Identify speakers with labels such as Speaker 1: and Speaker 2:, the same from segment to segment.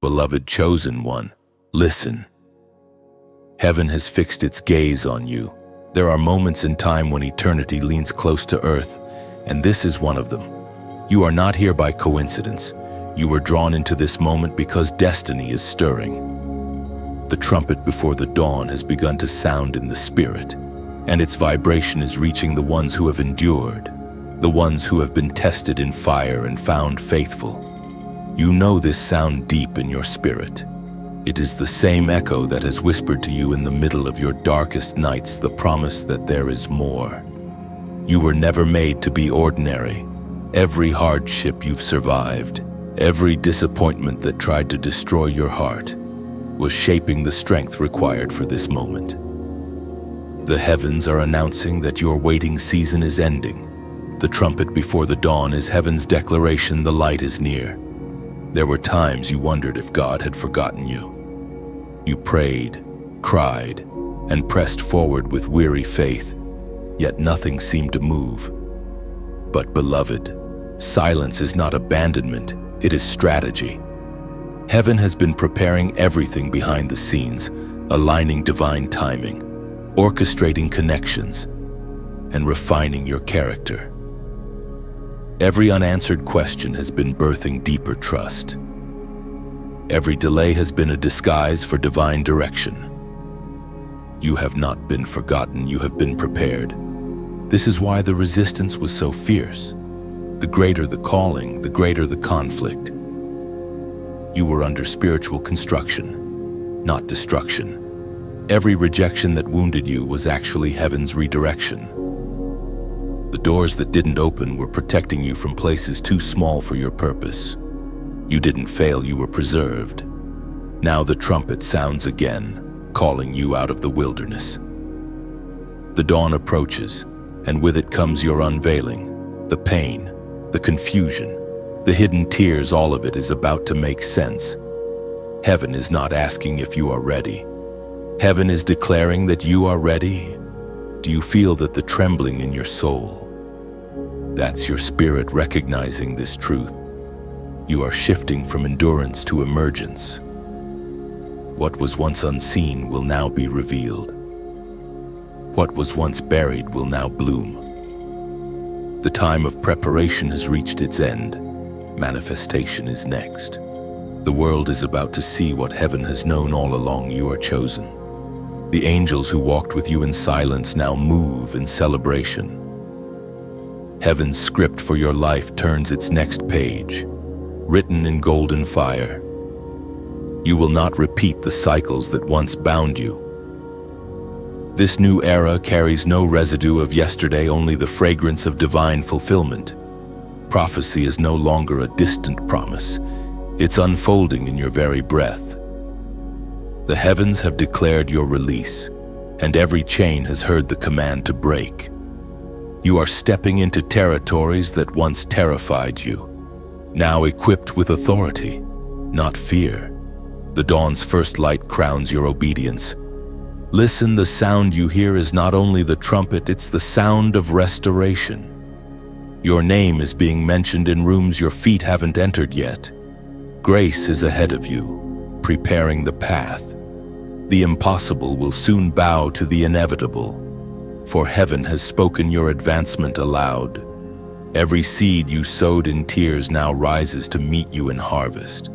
Speaker 1: Beloved chosen one, listen. Heaven has fixed its gaze on you. There are moments in time when eternity leans close to earth, and this is one of them. You are not here by coincidence. You were drawn into this moment because destiny is stirring. The trumpet before the dawn has begun to sound in the spirit, and its vibration is reaching the ones who have endured, the ones who have been tested in fire and found faithful. You know this sound deep in your spirit. It is the same echo that has whispered to you in the middle of your darkest nights the promise that there is more. You were never made to be ordinary. Every hardship you've survived, every disappointment that tried to destroy your heart, was shaping the strength required for this moment. The heavens are announcing that your waiting season is ending. The trumpet before the dawn is heaven's declaration the light is near. There were times you wondered if God had forgotten you. You prayed, cried, and pressed forward with weary faith, yet nothing seemed to move. But beloved, silence is not abandonment, it is strategy. Heaven has been preparing everything behind the scenes, aligning divine timing, orchestrating connections, and refining your character. Every unanswered question has been birthing deeper trust. Every delay has been a disguise for divine direction. You have not been forgotten, you have been prepared. This is why the resistance was so fierce. The greater the calling, the greater the conflict. You were under spiritual construction, not destruction. Every rejection that wounded you was actually heaven's redirection. The doors that didn't open were protecting you from places too small for your purpose. You didn't fail, you were preserved. Now the trumpet sounds again, calling you out of the wilderness. The dawn approaches, and with it comes your unveiling, the pain, the confusion, the hidden tears, all of it is about to make sense. Heaven is not asking if you are ready. Heaven is declaring that you are ready. Do you feel that the trembling in your soul? That's your spirit recognizing this truth. You are shifting from endurance to emergence. What was once unseen will now be revealed. What was once buried will now bloom. The time of preparation has reached its end. Manifestation is next. The world is about to see what heaven has known all along. You are chosen. The angels who walked with you in silence now move in celebration. Heaven's script for your life turns its next page, written in golden fire. You will not repeat the cycles that once bound you. This new era carries no residue of yesterday, only the fragrance of divine fulfillment. Prophecy is no longer a distant promise. It's unfolding in your very breath. The heavens have declared your release, and every chain has heard the command to break. You are stepping into territories that once terrified you, now equipped with authority, not fear. The dawn's first light crowns your obedience. Listen, the sound you hear is not only the trumpet, it's the sound of restoration. Your name is being mentioned in rooms your feet haven't entered yet. Grace is ahead of you, preparing the path. The impossible will soon bow to the inevitable, for heaven has spoken your advancement aloud. Every seed you sowed in tears now rises to meet you in harvest.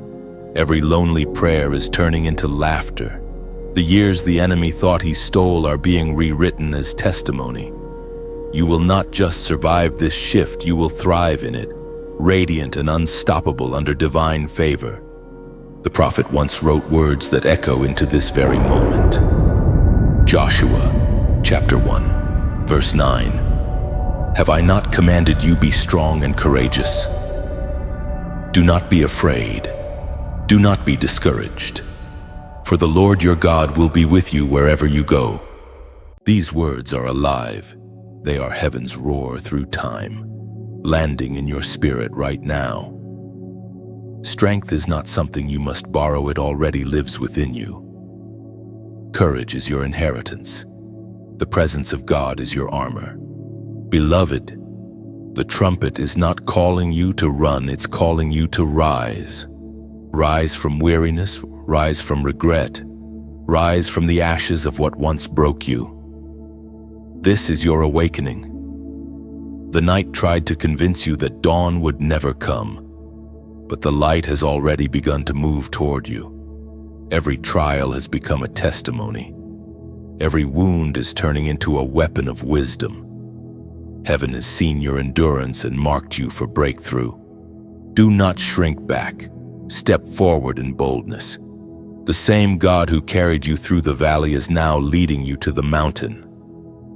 Speaker 1: Every lonely prayer is turning into laughter. The years the enemy thought he stole are being rewritten as testimony. You will not just survive this shift, you will thrive in it, radiant and unstoppable under divine favor. The prophet once wrote words that echo into this very moment. Joshua, chapter 1, verse 9. Have I not commanded you, be strong and courageous? Do not be afraid. Do not be discouraged. For the Lord your God will be with you wherever you go. These words are alive. They are heaven's roar through time, landing in your spirit right now. Strength is not something you must borrow, it already lives within you. Courage is your inheritance. The presence of God is your armor. Beloved, the trumpet is not calling you to run, it's calling you to rise. Rise from weariness, rise from regret, rise from the ashes of what once broke you. This is your awakening. The night tried to convince you that dawn would never come, but the light has already begun to move toward you. Every trial has become a testimony. Every wound is turning into a weapon of wisdom. Heaven has seen your endurance and marked you for breakthrough. Do not shrink back. Step forward in boldness. The same God who carried you through the valley is now leading you to the mountain.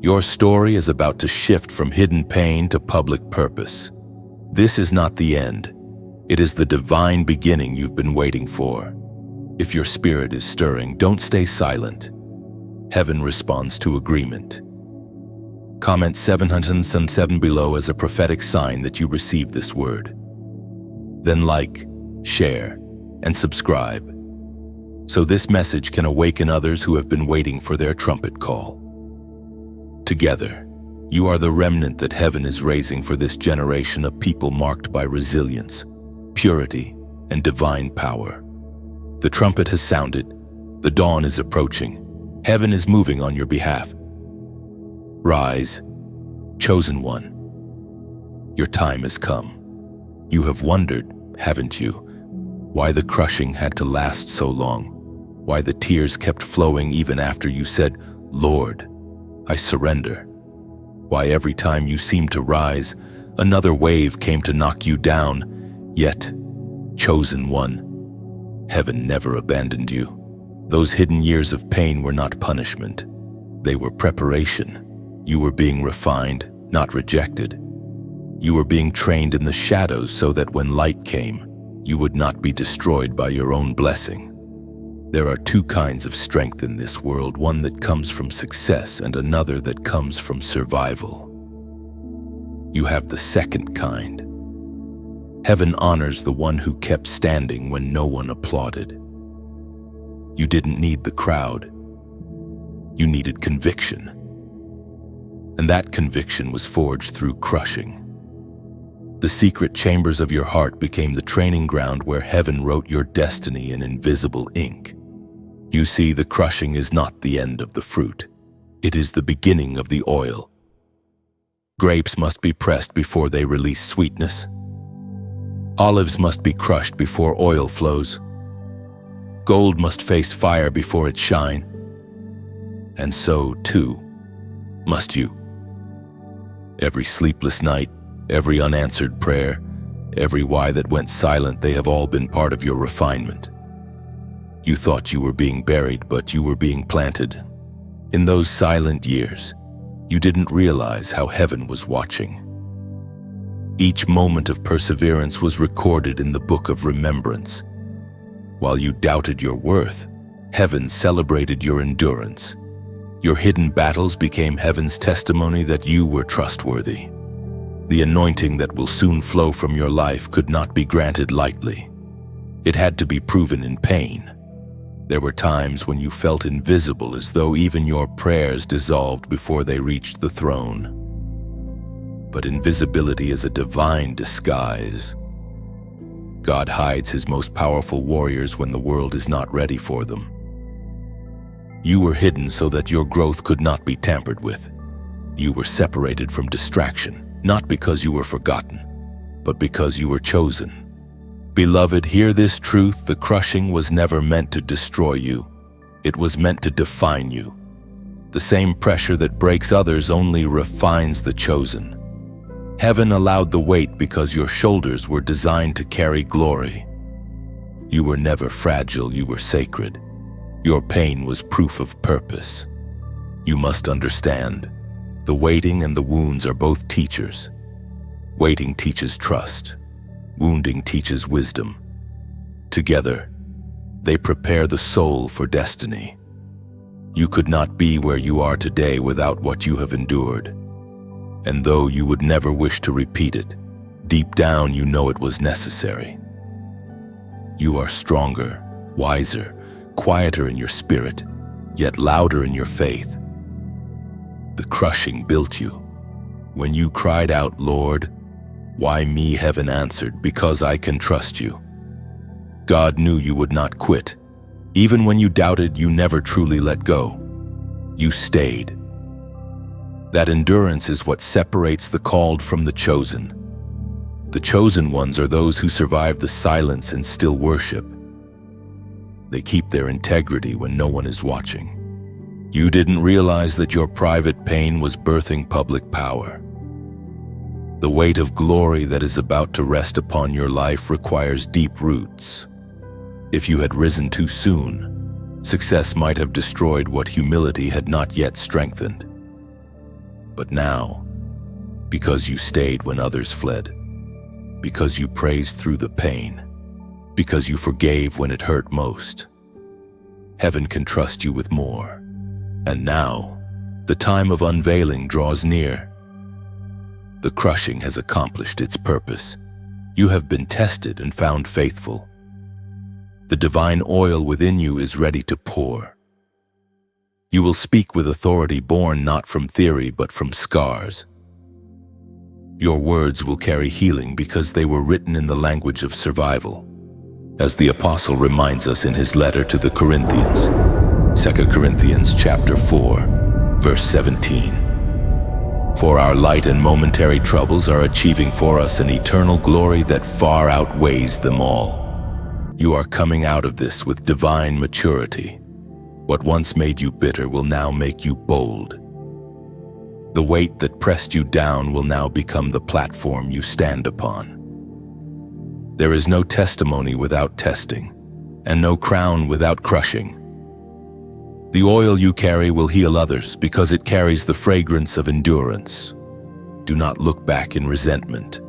Speaker 1: Your story is about to shift from hidden pain to public purpose. This is not the end. It is the divine beginning you've been waiting for. If your spirit is stirring, don't stay silent. Heaven responds to agreement. Comment 707 below as a prophetic sign that you receive this word. Then like, share, and subscribe, so this message can awaken others who have been waiting for their trumpet call. Together, you are the remnant that heaven is raising for this generation of people marked by resilience, purity, and divine power. The trumpet has sounded. The dawn is approaching. Heaven is moving on your behalf. Rise, chosen one. Your time has come. You have wondered, haven't you, why the crushing had to last so long? Why the tears kept flowing even after you said, "Lord, I surrender." Why every time you seemed to rise, another wave came to knock you down? Yet, chosen one, heaven never abandoned you. Those hidden years of pain were not punishment. They were preparation. You were being refined, not rejected. You were being trained in the shadows so that when light came, you would not be destroyed by your own blessing. There are two kinds of strength in this world, one that comes from success and another that comes from survival. You have the second kind. Heaven honors the one who kept standing when no one applauded. You didn't need the crowd. You needed conviction. And that conviction was forged through crushing. The secret chambers of your heart became the training ground where heaven wrote your destiny in invisible ink. You see, the crushing is not the end of the fruit. It is the beginning of the oil. Grapes must be pressed before they release sweetness. Olives must be crushed before oil flows. Gold must face fire before it shine. And so, too, must you. Every sleepless night, every unanswered prayer, every why that went silent, they have all been part of your refinement. You thought you were being buried, but you were being planted. In those silent years, you didn't realize how heaven was watching. Each moment of perseverance was recorded in the book of remembrance. While you doubted your worth, heaven celebrated your endurance. Your hidden battles became heaven's testimony that you were trustworthy. The anointing that will soon flow from your life could not be granted lightly. It had to be proven in pain. There were times when you felt invisible, as though even your prayers dissolved before they reached the throne. But invisibility is a divine disguise. God hides his most powerful warriors when the world is not ready for them. You were hidden so that your growth could not be tampered with. You were separated from distraction, not because you were forgotten, but because you were chosen. Beloved, hear this truth: the crushing was never meant to destroy you. It was meant to define you. The same pressure that breaks others only refines the chosen. Heaven allowed the weight because your shoulders were designed to carry glory. You were never fragile, you were sacred. Your pain was proof of purpose. You must understand, the waiting and the wounds are both teachers. Waiting teaches trust. Wounding teaches wisdom. Together, they prepare the soul for destiny. You could not be where you are today without what you have endured. And though you would never wish to repeat it, deep down you know it was necessary. You are stronger, wiser, quieter in your spirit, yet louder in your faith. The crushing built you. When you cried out, "Lord, why me?" heaven answered, "Because I can trust you." God knew you would not quit. Even when you doubted, you never truly let go. You stayed. That endurance is what separates the called from the chosen. The chosen ones are those who survive the silence and still worship. They keep their integrity when no one is watching. You didn't realize that your private pain was birthing public power. The weight of glory that is about to rest upon your life requires deep roots. If you had risen too soon, success might have destroyed what humility had not yet strengthened. But now, because you stayed when others fled, because you praised through the pain, because you forgave when it hurt most, heaven can trust you with more. And now, the time of unveiling draws near. The crushing has accomplished its purpose. You have been tested and found faithful. The divine oil within you is ready to pour. You will speak with authority born not from theory but from scars. Your words will carry healing because they were written in the language of survival. As the apostle reminds us in his letter to the Corinthians, 2 Corinthians chapter 4, verse 17. For our light and momentary troubles are achieving for us an eternal glory that far outweighs them all. You are coming out of this with divine maturity. What once made you bitter will now make you bold. The weight that pressed you down will now become the platform you stand upon. There is no testimony without testing, and no crown without crushing. The oil you carry will heal others because it carries the fragrance of endurance. Do not look back in resentment.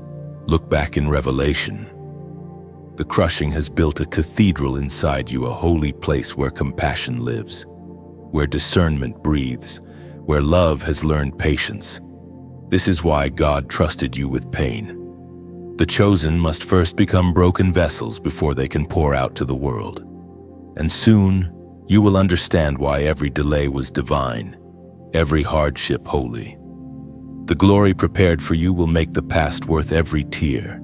Speaker 1: Look back in revelation. The crushing has built a cathedral inside you, a holy place where compassion lives, where discernment breathes, where love has learned patience. This is why God trusted you with pain. The chosen must first become broken vessels before they can pour out to the world. And soon, you will understand why every delay was divine, every hardship holy. The glory prepared for you will make the past worth every tear.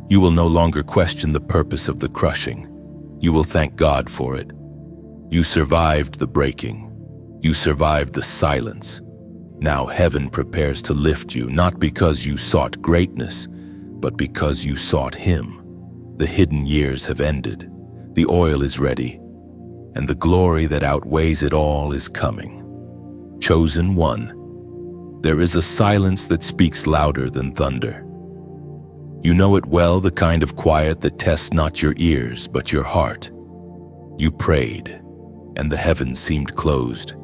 Speaker 1: You will no longer question the purpose of the crushing. You will thank God for it. You survived the breaking. You survived the silence. Now heaven prepares to lift you, not because you sought greatness, but because you sought Him. The hidden years have ended. The oil is ready, and the glory that outweighs it all is coming. Chosen one, there is a silence that speaks louder than thunder. You know it well, the kind of quiet that tests not your ears, but your heart. You prayed, and the heavens seemed closed.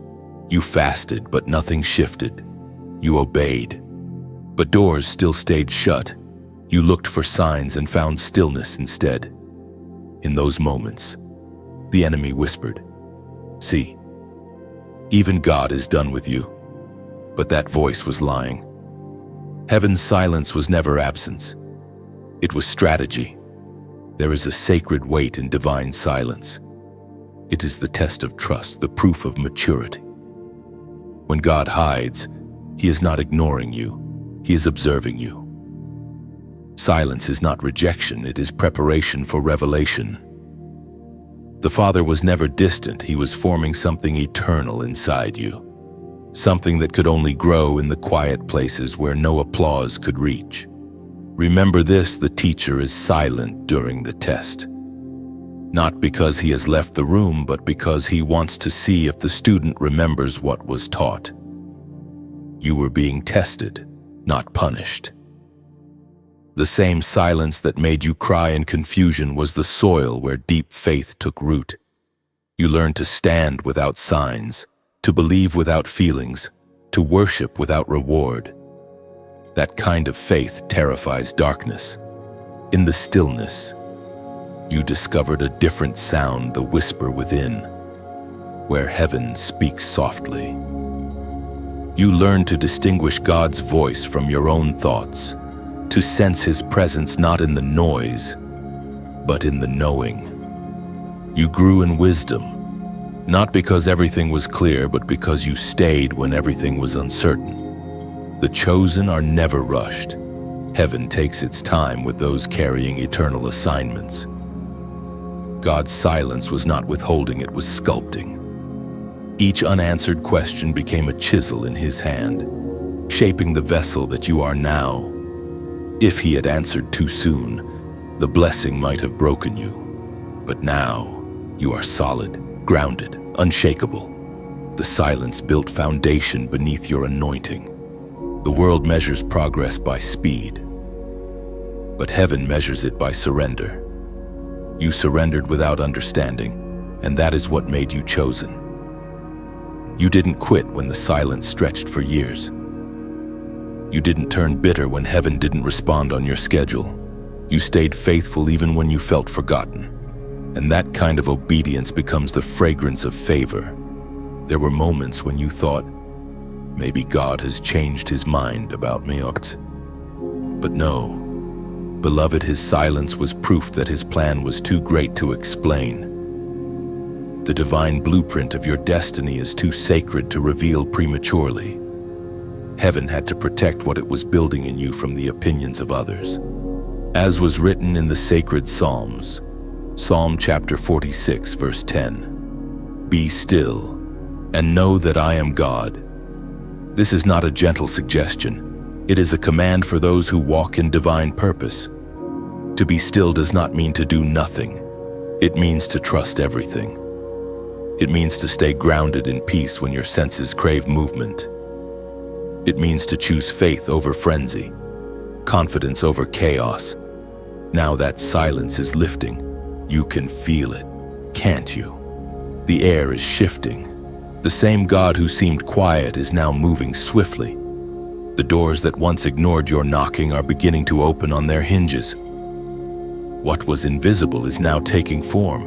Speaker 1: You fasted, but nothing shifted. You obeyed, but doors still stayed shut. You looked for signs and found stillness instead. In those moments, the enemy whispered, "See, even God is done with you." But that voice was lying. Heaven's silence was never absence. It was strategy. There is a sacred weight in divine silence. It is the test of trust, the proof of maturity. When God hides, He is not ignoring you. He is observing you. Silence is not rejection, it is preparation for revelation. The Father was never distant. He was forming something eternal inside you. Something that could only grow in the quiet places where no applause could reach. Remember this, the teacher is silent during the test. Not because he has left the room, but because he wants to see if the student remembers what was taught. You were being tested, not punished. The same silence that made you cry in confusion was the soil where deep faith took root. You learned to stand without signs, to believe without feelings, to worship without reward. That kind of faith terrifies darkness. In the stillness, you discovered a different sound, the whisper within, where heaven speaks softly. You learned to distinguish God's voice from your own thoughts, to sense His presence not in the noise, but in the knowing. You grew in wisdom, not because everything was clear, but because you stayed when everything was uncertain. The chosen are never rushed. Heaven takes its time with those carrying eternal assignments. God's silence was not withholding, it was sculpting. Each unanswered question became a chisel in his hand, shaping the vessel that you are now. If he had answered too soon, the blessing might have broken you. But now, you are solid, grounded, unshakable. The silence built foundation beneath your anointing. The world measures progress by speed, but heaven measures it by surrender. You surrendered without understanding, and that is what made you chosen. You didn't quit when the silence stretched for years. You didn't turn bitter when heaven didn't respond on your schedule. You stayed faithful even when you felt forgotten. And that kind of obedience becomes the fragrance of favor. There were moments when you thought, maybe God has changed his mind about me. But no, beloved, his silence was proof that his plan was too great to explain. The divine blueprint of your destiny is too sacred to reveal prematurely. Heaven had to protect what it was building in you from the opinions of others. As was written in the sacred Psalms, Psalm chapter 46, verse 10, "Be still and know that I am God." This is not a gentle suggestion. It is a command for those who walk in divine purpose. To be still does not mean to do nothing. It means to trust everything. It means to stay grounded in peace when your senses crave movement. It means to choose faith over frenzy, confidence over chaos. Now that silence is lifting. You can feel it, can't you? The air is shifting. The same God who seemed quiet is now moving swiftly. The doors that once ignored your knocking are beginning to open on their hinges. What was invisible is now taking form.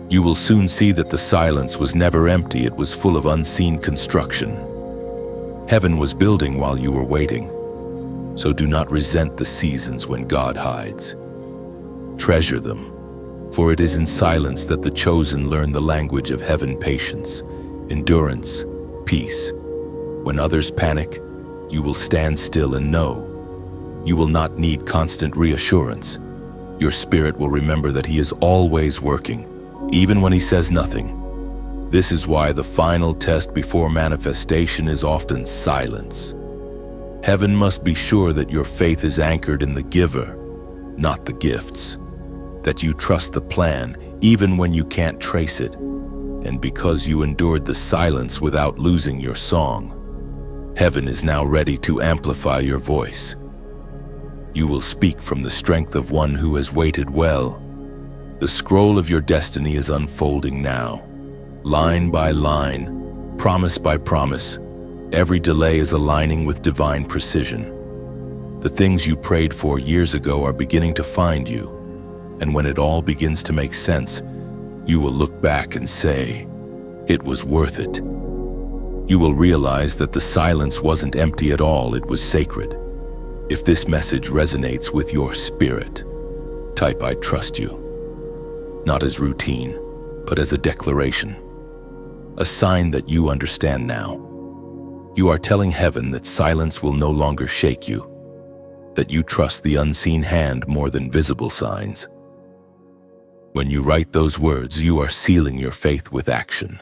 Speaker 1: You will soon see that the silence was never empty, it was full of unseen construction. Heaven was building while you were waiting. So do not resent the seasons when God hides. Treasure them, for it is in silence that the chosen learn the language of heaven: patience, endurance, peace. When others panic, you will stand still and know. You will not need constant reassurance. Your spirit will remember that he is always working, even when he says nothing. This is why the final test before manifestation is often silence. Heaven must be sure that your faith is anchored in the giver, not the gifts. That you trust the plan, even when you can't trace it. And because you endured the silence without losing your song, heaven is now ready to amplify your voice. You will speak from the strength of one who has waited well. The scroll of your destiny is unfolding now. Line by line, promise by promise, every delay is aligning with divine precision. The things you prayed for years ago are beginning to find you, and when it all begins to make sense, you will look back and say, it was worth it. You will realize that the silence wasn't empty at all, it was sacred. If this message resonates with your spirit, type "I trust you." Not as routine, but as a declaration. A sign that you understand now. You are telling heaven that silence will no longer shake you, that you trust the unseen hand more than visible signs. When you write those words, you are sealing your faith with action.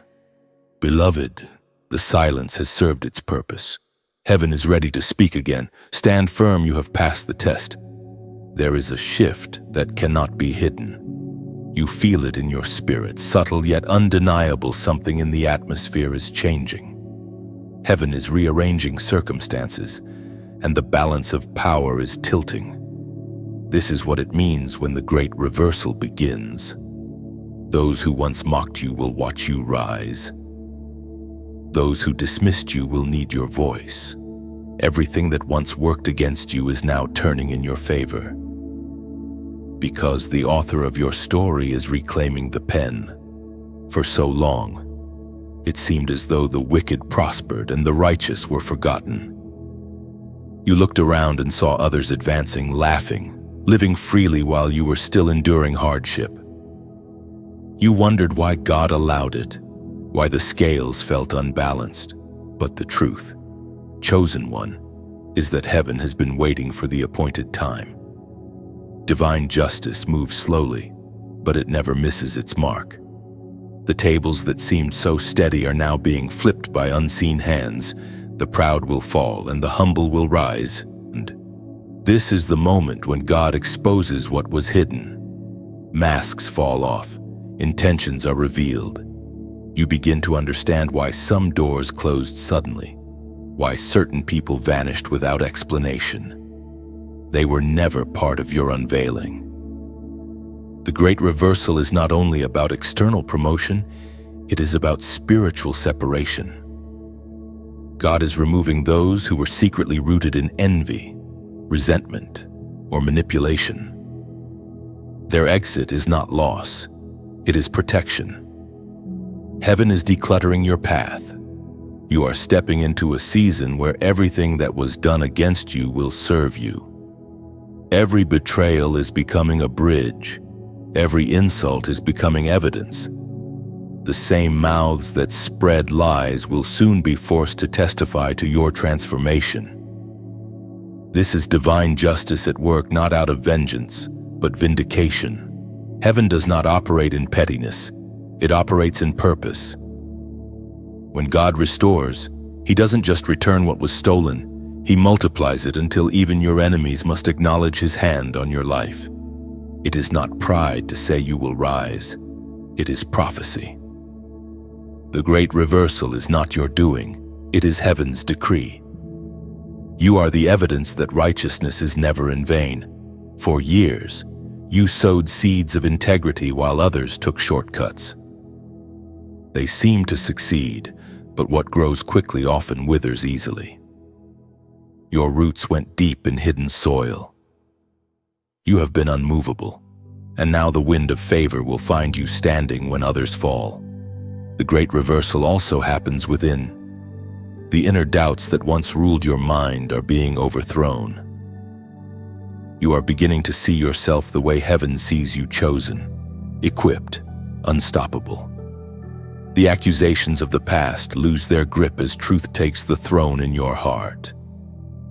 Speaker 1: Beloved, the silence has served its purpose. Heaven is ready to speak again. Stand firm, you have passed the test. There is a shift that cannot be hidden. You feel it in your spirit, subtle yet undeniable. Something in the atmosphere is changing. Heaven is rearranging circumstances, and the balance of power is tilting. This is what it means when the great reversal begins. Those who once mocked you will watch you rise. Those who dismissed you will need your voice. Everything that once worked against you is now turning in your favor. Because the author of your story is reclaiming the pen. For so long, it seemed as though the wicked prospered and the righteous were forgotten. You looked around and saw others advancing, laughing, living freely while you were still enduring hardship. You wondered why God allowed it, why the scales felt unbalanced. But the truth, chosen one, is that heaven has been waiting for the appointed time. Divine justice moves slowly, but it never misses its mark. The tables that seemed so steady are now being flipped by unseen hands. The proud will fall and the humble will rise. And this is the moment when God exposes what was hidden. Masks fall off, intentions are revealed. You begin to understand why some doors closed suddenly, why certain people vanished without explanation. They were never part of your unveiling. The great reversal is not only about external promotion, it is about spiritual separation. God is removing those who were secretly rooted in envy, resentment, or manipulation. Their exit is not loss, it is protection. Heaven is decluttering your path. You are stepping into a season where everything that was done against you will serve you. Every betrayal is becoming a bridge. Every insult is becoming evidence. The same mouths that spread lies will soon be forced to testify to your transformation. This is divine justice at work, not out of vengeance, but vindication. Heaven does not operate in pettiness. It operates in purpose. When God restores, He doesn't just return what was stolen, He multiplies it until even your enemies must acknowledge His hand on your life. It is not pride to say you will rise. It is prophecy. The great reversal is not your doing, it is heaven's decree. You are the evidence that righteousness is never in vain. For years, you sowed seeds of integrity while others took shortcuts. They seem to succeed, but what grows quickly often withers easily. Your roots went deep in hidden soil. You have been unmovable, and now the wind of favor will find you standing when others fall. The great reversal also happens within. The inner doubts that once ruled your mind are being overthrown. You are beginning to see yourself the way heaven sees you, chosen, equipped, unstoppable. The accusations of the past lose their grip as truth takes the throne in your heart.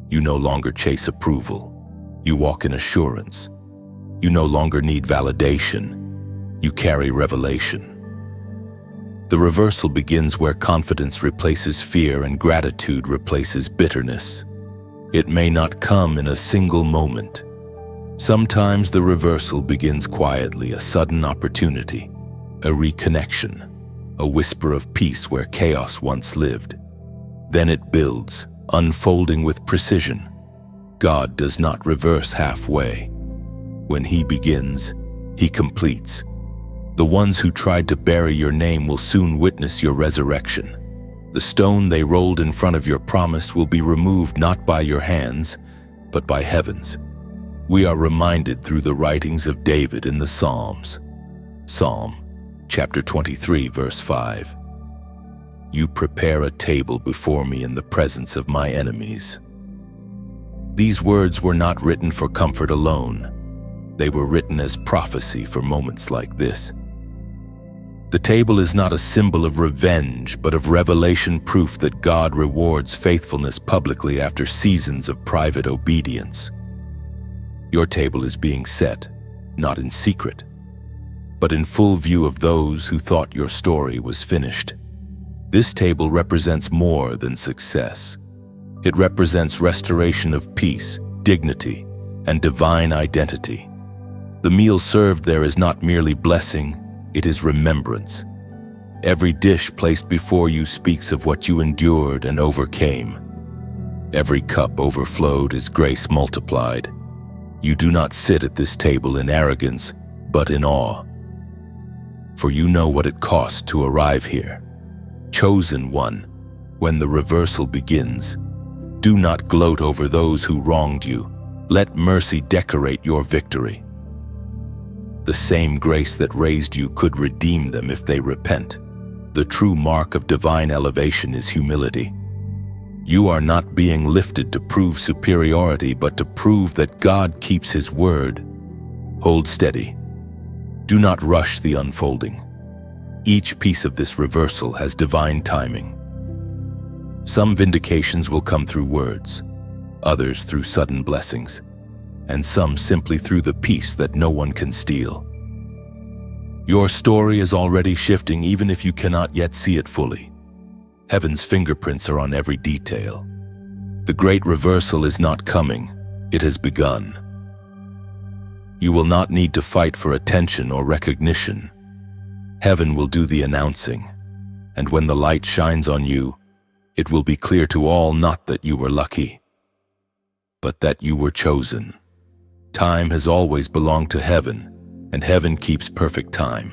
Speaker 1: You no longer chase approval. You walk in assurance. You no longer need validation. You carry revelation. The reversal begins where confidence replaces fear and gratitude replaces bitterness. It may not come in a single moment. Sometimes the reversal begins quietly, a sudden opportunity, a reconnection, a whisper of peace where chaos once lived. Then it builds, unfolding with precision. God does not reverse halfway. When He begins, He completes. The ones who tried to bury your name will soon witness your resurrection. The stone they rolled in front of your promise will be removed not by your hands, but by heaven's. We are reminded through the writings of David in the Psalms. Psalm chapter 23, verse 5. You prepare a table before me in the presence of my enemies. These words were not written for comfort alone. They were written as prophecy for moments like this. The table is not a symbol of revenge, but of revelation, proof that God rewards faithfulness publicly after seasons of private obedience. Your table is being set, not in secret, but in full view of those who thought your story was finished. This table represents more than success. It represents restoration of peace, dignity, and divine identity. The meal served there is not merely blessing, it is remembrance. Every dish placed before you speaks of what you endured and overcame. Every cup overflowed as grace multiplied. You do not sit at this table in arrogance, but in awe. For you know what it cost to arrive here. Chosen one, when the reversal begins, do not gloat over those who wronged you. Let mercy decorate your victory. The same grace that raised you could redeem them if they repent. The true mark of divine elevation is humility. You are not being lifted to prove superiority, but to prove that God keeps His word. Hold steady. Do not rush the unfolding. Each piece of this reversal has divine timing. Some vindications will come through words, others through sudden blessings, and some simply through the peace that no one can steal. Your story is already shifting even if you cannot yet see it fully. Heaven's fingerprints are on every detail. The great reversal is not coming, it has begun. You will not need to fight for attention or recognition. Heaven will do the announcing, and when the light shines on you, it will be clear to all not that you were lucky, but that you were chosen. Time has always belonged to heaven, and heaven keeps perfect time.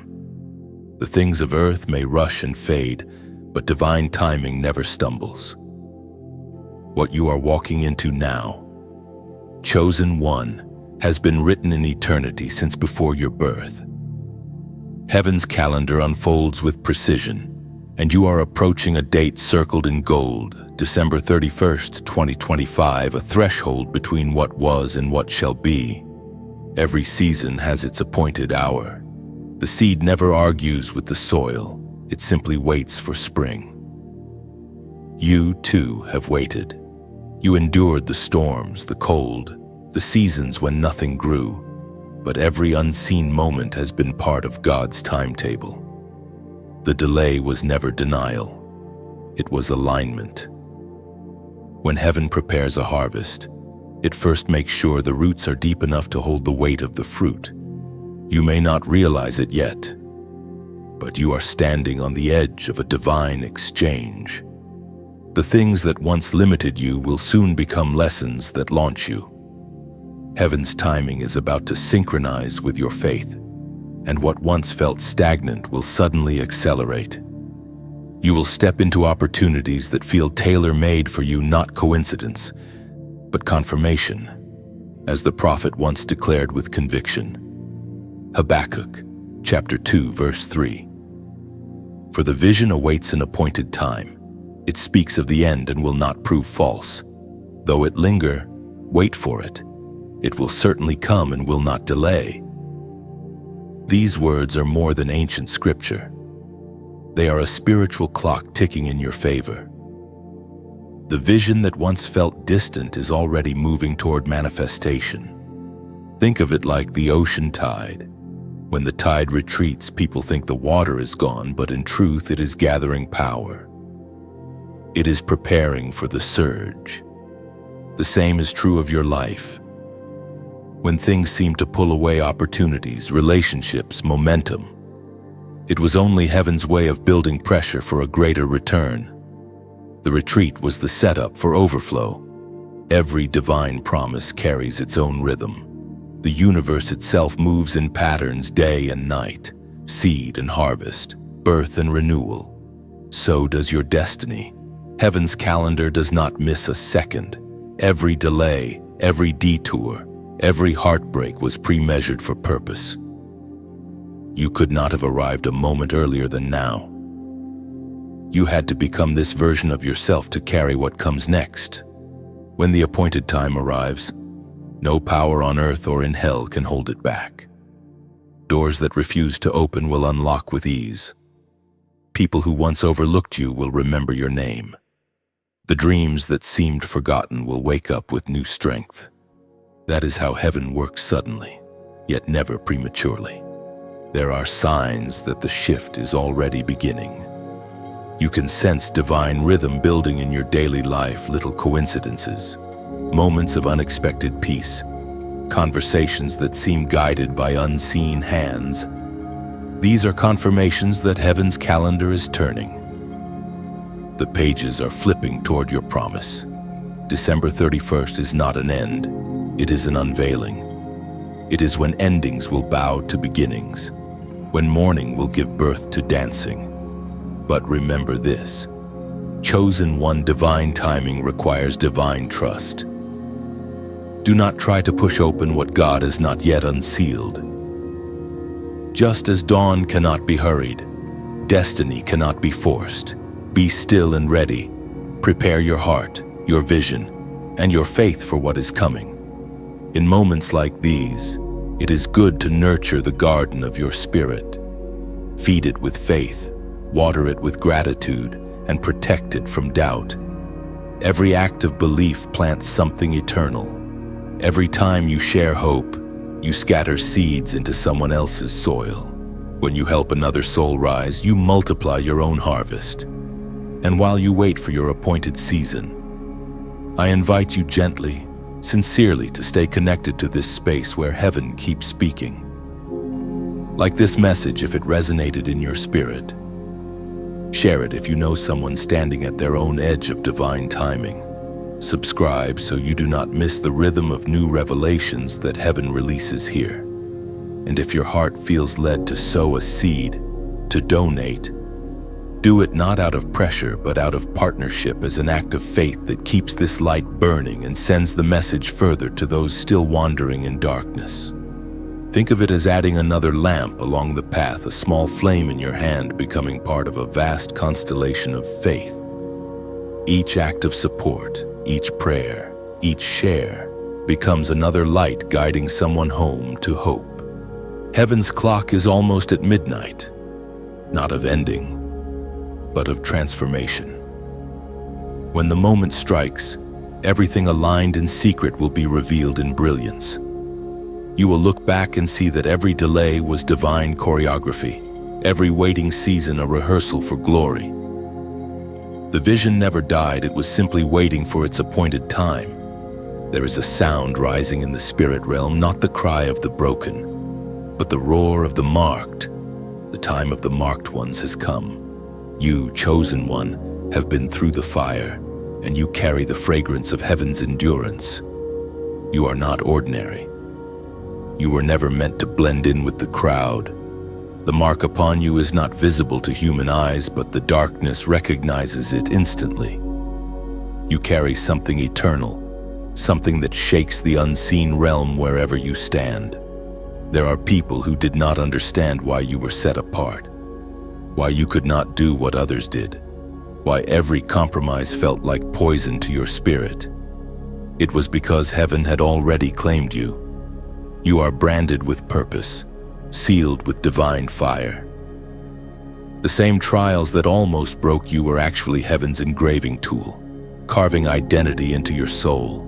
Speaker 1: The things of earth may rush and fade, but divine timing never stumbles. What you are walking into now, chosen one, has been written in eternity since before your birth. Heaven's calendar unfolds with precision, and you are approaching a date circled in gold, December 31st, 2025, a threshold between what was and what shall be. Every season has its appointed hour. The seed never argues with the soil, it simply waits for spring. You, too, have waited. You endured the storms, the cold, the seasons when nothing grew, but every unseen moment has been part of God's timetable. The delay was never denial, it was alignment. When heaven prepares a harvest, it first makes sure the roots are deep enough to hold the weight of the fruit. You may not realize it yet, but you are standing on the edge of a divine exchange. The things that once limited you will soon become lessons that launch you. Heaven's timing is about to synchronize with your faith, and what once felt stagnant will suddenly accelerate. You will step into opportunities that feel tailor-made for you, not coincidence, but confirmation, as the prophet once declared with conviction. Habakkuk, chapter 2, verse 3. For the vision awaits an appointed time. It speaks of the end and will not prove false. Though it linger, wait for it. It will certainly come and will not delay. These words are more than ancient scripture. They are a spiritual clock ticking in your favor. The vision that once felt distant is already moving toward manifestation. Think of it like the ocean tide. When the tide retreats, people think the water is gone, but in truth it is gathering power. It is preparing for the surge. The same is true of your life. When things seem to pull away opportunities, relationships, momentum, it was only heaven's way of building pressure for a greater return. The retreat was the setup for overflow. Every divine promise carries its own rhythm. The universe itself moves in patterns day and night, seed and harvest, birth and renewal. So does your destiny. Heaven's calendar does not miss a second. Every delay, every detour, every heartbreak was pre-measured for purpose. You could not have arrived a moment earlier than now. You had to become this version of yourself to carry what comes next. When the appointed time arrives, no power on earth or in hell can hold it back. Doors that refuse to open will unlock with ease. People who once overlooked you will remember your name. The dreams that seemed forgotten will wake up with new strength. That is how heaven works suddenly, yet never prematurely. There are signs that the shift is already beginning. You can sense divine rhythm building in your daily life, little coincidences, moments of unexpected peace, conversations that seem guided by unseen hands. These are confirmations that heaven's calendar is turning. The pages are flipping toward your promise. December 31st is not an end, it is an unveiling. It is when endings will bow to beginnings, when mourning will give birth to dancing. But remember this, chosen one, divine timing requires divine trust. Do not try to push open what God has not yet unsealed. Just as dawn cannot be hurried, destiny cannot be forced. Be still and ready. Prepare your heart, your vision, and your faith for what is coming. In moments like these, it is good to nurture the garden of your spirit. Feed it with faith, water it with gratitude, and protect it from doubt. Every act of belief plants something eternal. Every time you share hope, you scatter seeds into someone else's soil. When you help another soul rise, you multiply your own harvest. And while you wait for your appointed season, I invite you gently, sincerely to stay connected to this space where heaven keeps speaking. Like this message, if it resonated in your spirit, share it if you know someone standing at their own edge of divine timing. Subscribe so you do not miss the rhythm of new revelations that heaven releases here. And if your heart feels led to sow a seed, to donate, do it not out of pressure but out of partnership, as an act of faith that keeps this light burning and sends the message further to those still wandering in darkness. Think of it as adding another lamp along the path, a small flame in your hand becoming part of a vast constellation of faith. Each act of support, each prayer, each share becomes another light guiding someone home to hope. Heaven's clock is almost at midnight, not of ending, but of transformation. When the moment strikes, everything aligned in secret will be revealed in brilliance. You will look back and see that every delay was divine choreography, every waiting season a rehearsal for glory. The vision never died, it was simply waiting for its appointed time. There is a sound rising in the spirit realm, not the cry of the broken, but the roar of the marked. The time of the marked ones has come. You, chosen one, have been through the fire, and you carry the fragrance of heaven's endurance. You are not ordinary. You were never meant to blend in with the crowd. The mark upon you is not visible to human eyes, but the darkness recognizes it instantly. You carry something eternal, something that shakes the unseen realm wherever you stand. There are people who did not understand why you were set apart, why you could not do what others did, why every compromise felt like poison to your spirit. It was because heaven had already claimed you. You are branded with purpose, sealed with divine fire. The same trials that almost broke you were actually heaven's engraving tool, carving identity into your soul.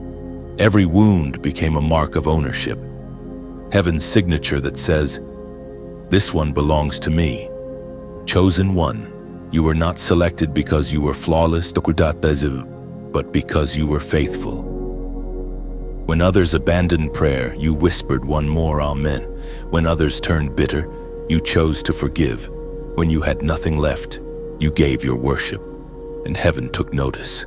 Speaker 1: Every wound became a mark of ownership, heaven's signature that says, "This one belongs to me." Chosen one, you were not selected because you were flawless, but because you were faithful. When others abandoned prayer, you whispered one more amen. When others turned bitter, you chose to forgive. When you had nothing left, you gave your worship, and heaven took notice.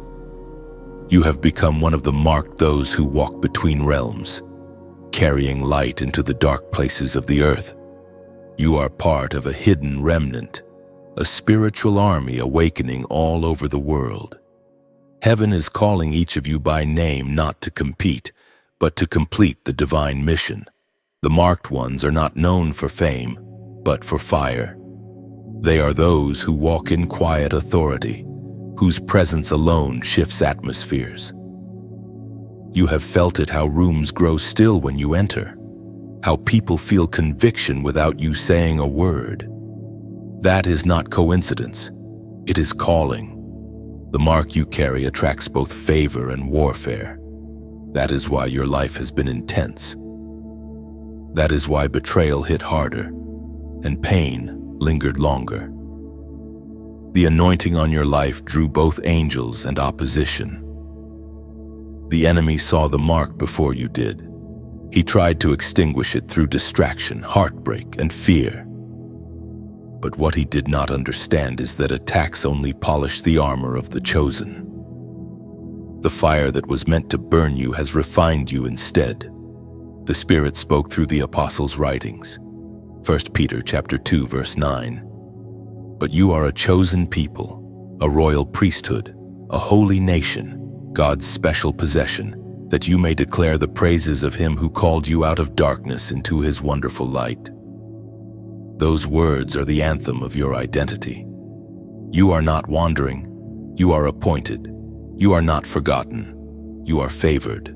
Speaker 1: You have become one of the marked, those who walk between realms, carrying light into the dark places of the earth. You are part of a hidden remnant, a spiritual army awakening all over the world. Heaven is calling each of you by name, not to compete, but to complete the divine mission. The marked ones are not known for fame, but for fire. They are those who walk in quiet authority, whose presence alone shifts atmospheres. You have felt it, how rooms grow still when you enter, how people feel conviction without you saying a word. That is not coincidence, it is calling. The mark you carry attracts both favor and warfare. That is why your life has been intense. That is why betrayal hit harder, and pain lingered longer. The anointing on your life drew both angels and opposition. The enemy saw the mark before you did. He tried to extinguish it through distraction, heartbreak, and fear. But what he did not understand is that attacks only polish the armor of the chosen. The fire that was meant to burn you has refined you instead. The Spirit spoke through the apostles' writings. 1 Peter chapter 2, verse 9. But you are a chosen people, a royal priesthood, a holy nation, God's special possession, that you may declare the praises of him who called you out of darkness into his wonderful light. Those words are the anthem of your identity. You are not wandering, you are appointed. You are not forgotten, you are favored.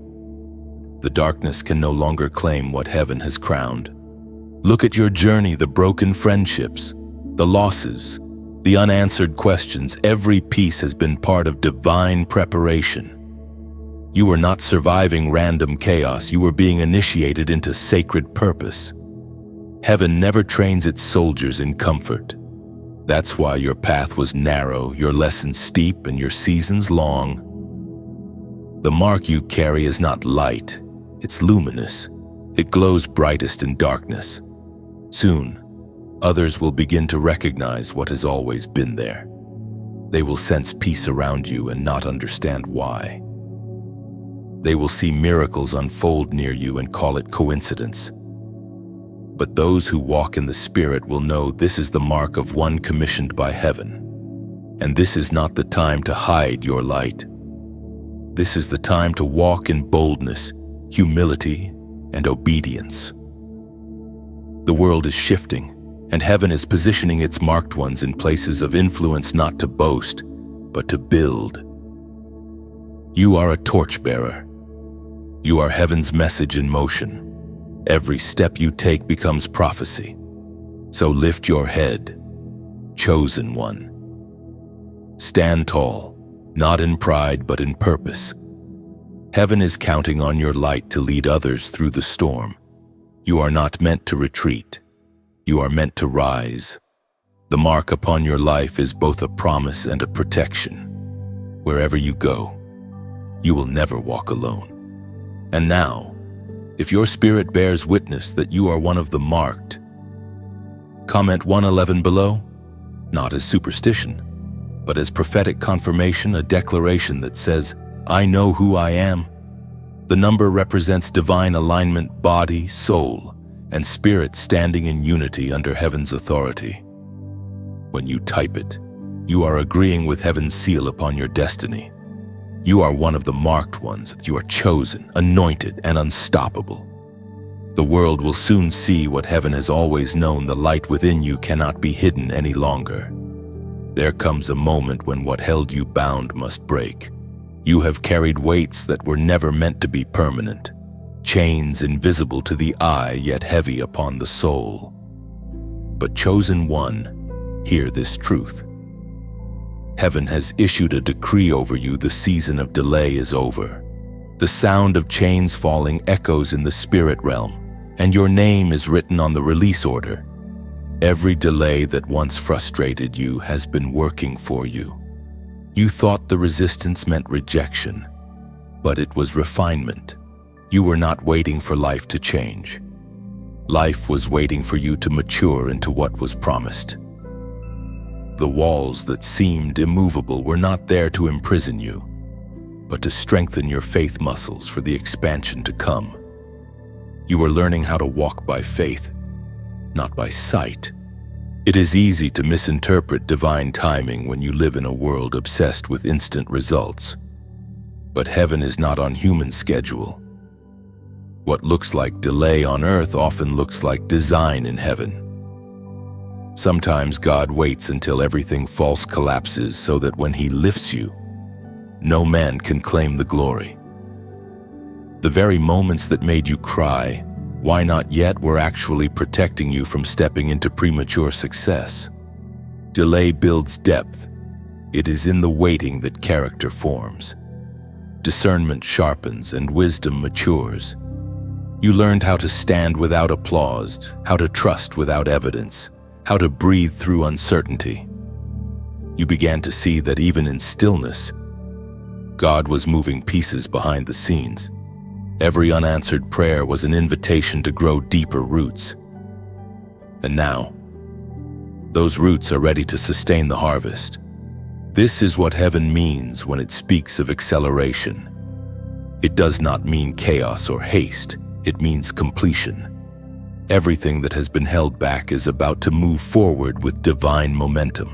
Speaker 1: The darkness can no longer claim what heaven has crowned. Look at your journey, the broken friendships, the losses, the unanswered questions. Every piece has been part of divine preparation. You were not surviving random chaos, you were being initiated into sacred purpose. Heaven never trains its soldiers in comfort. That's why your path was narrow, your lessons steep, and your seasons long. The mark you carry is not light, it's luminous. It glows brightest in darkness. Soon, others will begin to recognize what has always been there. They will sense peace around you and not understand why. They will see miracles unfold near you and call it coincidence. But those who walk in the Spirit will know this is the mark of one commissioned by heaven. And this is not the time to hide your light. This is the time to walk in boldness, humility, and obedience. The world is shifting, and heaven is positioning its marked ones in places of influence not to boast, but to build. You are a torchbearer. You are heaven's message in motion. Every step you take becomes prophecy. So lift your head, chosen one. Stand tall, not in pride but in purpose. Heaven is counting on your light to lead others through the storm. You are not meant to retreat. You are meant to rise. The mark upon your life is both a promise and a protection. Wherever you go, you will never walk alone. And now, if your spirit bears witness that you are one of the marked, comment 111 below, not as superstition, but as prophetic confirmation, a declaration that says, I know who I am. The number represents divine alignment, body, soul, and spirit standing in unity under heaven's authority. When you type it, you are agreeing with heaven's seal upon your destiny. You are one of the marked ones. You are chosen, anointed, and unstoppable. The world will soon see what heaven has always known. The light within you cannot be hidden any longer. There comes a moment when what held you bound must break. You have carried weights that were never meant to be permanent, chains invisible to the eye yet heavy upon the soul. But chosen one, hear this truth. Heaven has issued a decree over you. The season of delay is over. The sound of chains falling echoes in the spirit realm, and your name is written on the release order. Every delay that once frustrated you has been working for you. You thought the resistance meant rejection, but it was refinement. You were not waiting for life to change. Life was waiting for you to mature into what was promised. The walls that seemed immovable were not there to imprison you, but to strengthen your faith muscles for the expansion to come. You were learning how to walk by faith, not by sight. It is easy to misinterpret divine timing when you live in a world obsessed with instant results. But heaven is not on human schedule. What looks like delay on earth often looks like design in heaven. Sometimes God waits until everything false collapses so that when He lifts you, no man can claim the glory. The very moments that made you cry, "Why not yet?" were actually protecting you from stepping into premature success. Delay builds depth. It is in the waiting that character forms. Discernment sharpens and wisdom matures. You learned how to stand without applause, how to trust without evidence, how to breathe through uncertainty. You began to see that even in stillness, God was moving pieces behind the scenes. Every unanswered prayer was an invitation to grow deeper roots. And now, those roots are ready to sustain the harvest. This is what heaven means when it speaks of acceleration. It does not mean chaos or haste. It means completion. Everything that has been held back is about to move forward with divine momentum.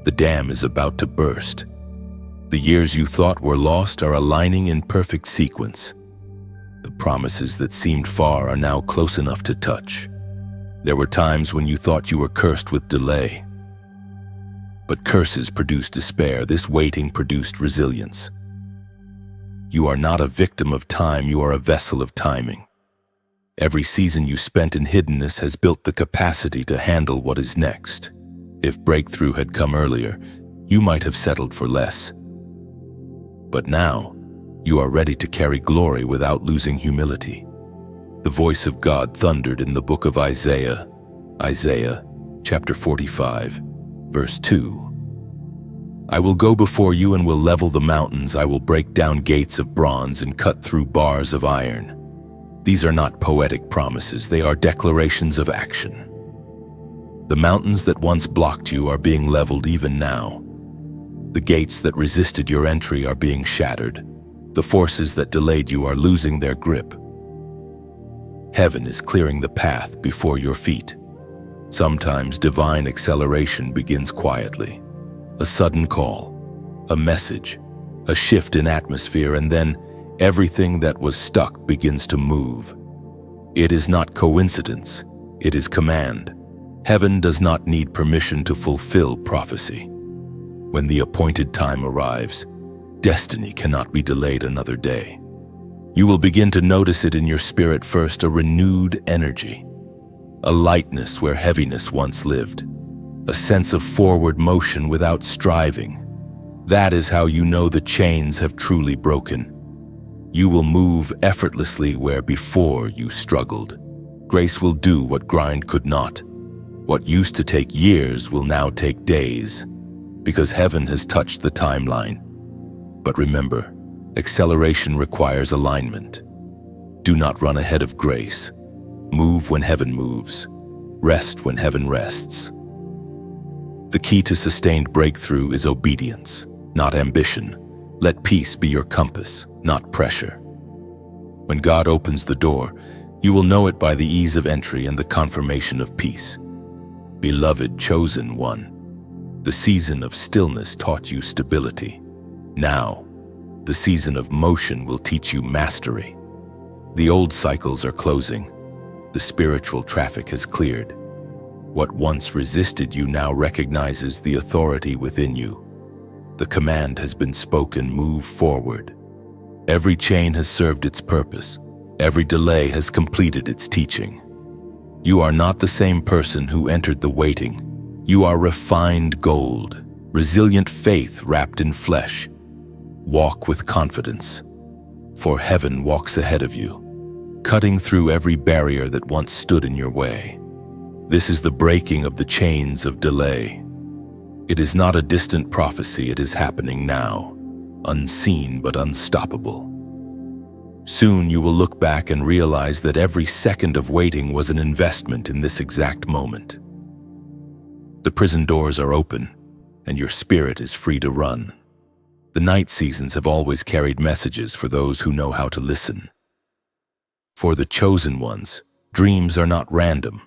Speaker 1: The dam is about to burst. The years you thought were lost are aligning in perfect sequence. The promises that seemed far are now close enough to touch. There were times when you thought you were cursed with delay. But curses produce despair. This waiting produced resilience. You are not a victim of time, you are a vessel of timing. Every season you spent in hiddenness has built the capacity to handle what is next. If breakthrough had come earlier, you might have settled for less. But now, you are ready to carry glory without losing humility. The The voice of God thundered in the book of Isaiah, Isaiah chapter 45, verse 2. I will go before you and will level the mountains. I will break down gates of bronze and cut through bars of iron. These are not poetic promises, they are declarations of action. The mountains that once blocked you are being leveled even now. The gates that resisted your entry are being shattered. The forces that delayed you are losing their grip. Heaven is clearing the path before your feet. Sometimes divine acceleration begins quietly. A sudden call, a message, a shift in atmosphere, and then everything that was stuck begins to move. It is not coincidence, it is command. Heaven does not need permission to fulfill prophecy. When the appointed time arrives, destiny cannot be delayed another day. You will begin to notice it in your spirit first, a renewed energy, a lightness where heaviness once lived, a sense of forward motion without striving. That is how you know the chains have truly broken. You will move effortlessly where before you struggled. Grace will do what grind could not. What used to take years will now take days, because heaven has touched the timeline. But remember, acceleration requires alignment. Do not run ahead of grace. Move when heaven moves. Rest when heaven rests. The key to sustained breakthrough is obedience, not ambition. Let peace be your compass, not pressure. When God opens the door, you will know it by the ease of entry and the confirmation of peace. Beloved chosen one, the season of stillness taught you stability. Now, the season of motion will teach you mastery. The old cycles are closing. The spiritual traffic has cleared. What once resisted you now recognizes the authority within you. The command has been spoken, move forward. Every chain has served its purpose. Every delay has completed its teaching. You are not the same person who entered the waiting. You are refined gold, resilient faith wrapped in flesh. Walk with confidence, for heaven walks ahead of you, cutting through every barrier that once stood in your way. This is the breaking of the chains of delay. It is not a distant prophecy, it is happening now, unseen but unstoppable. Soon you will look back and realize that every second of waiting was an investment in this exact moment. The prison doors are open, and your spirit is free to run. The night seasons have always carried messages for those who know how to listen. For the chosen ones, dreams are not random.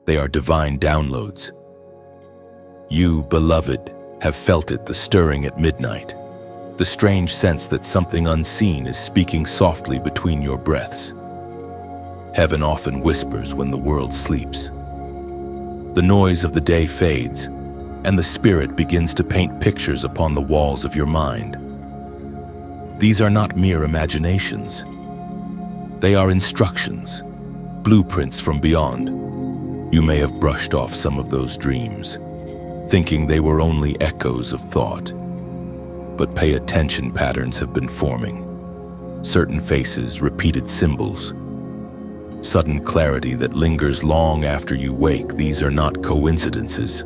Speaker 1: They are divine downloads. You, beloved, have felt it, the stirring at midnight, the strange sense that something unseen is speaking softly between your breaths. Heaven often whispers when the world sleeps. The noise of the day fades, and the spirit begins to paint pictures upon the walls of your mind. These are not mere imaginations. They are instructions, blueprints from beyond. You may have brushed off some of those dreams, thinking they were only echoes of thought. But pay attention, patterns have been forming. Certain faces, repeated symbols, sudden clarity that lingers long after you wake. These are not coincidences.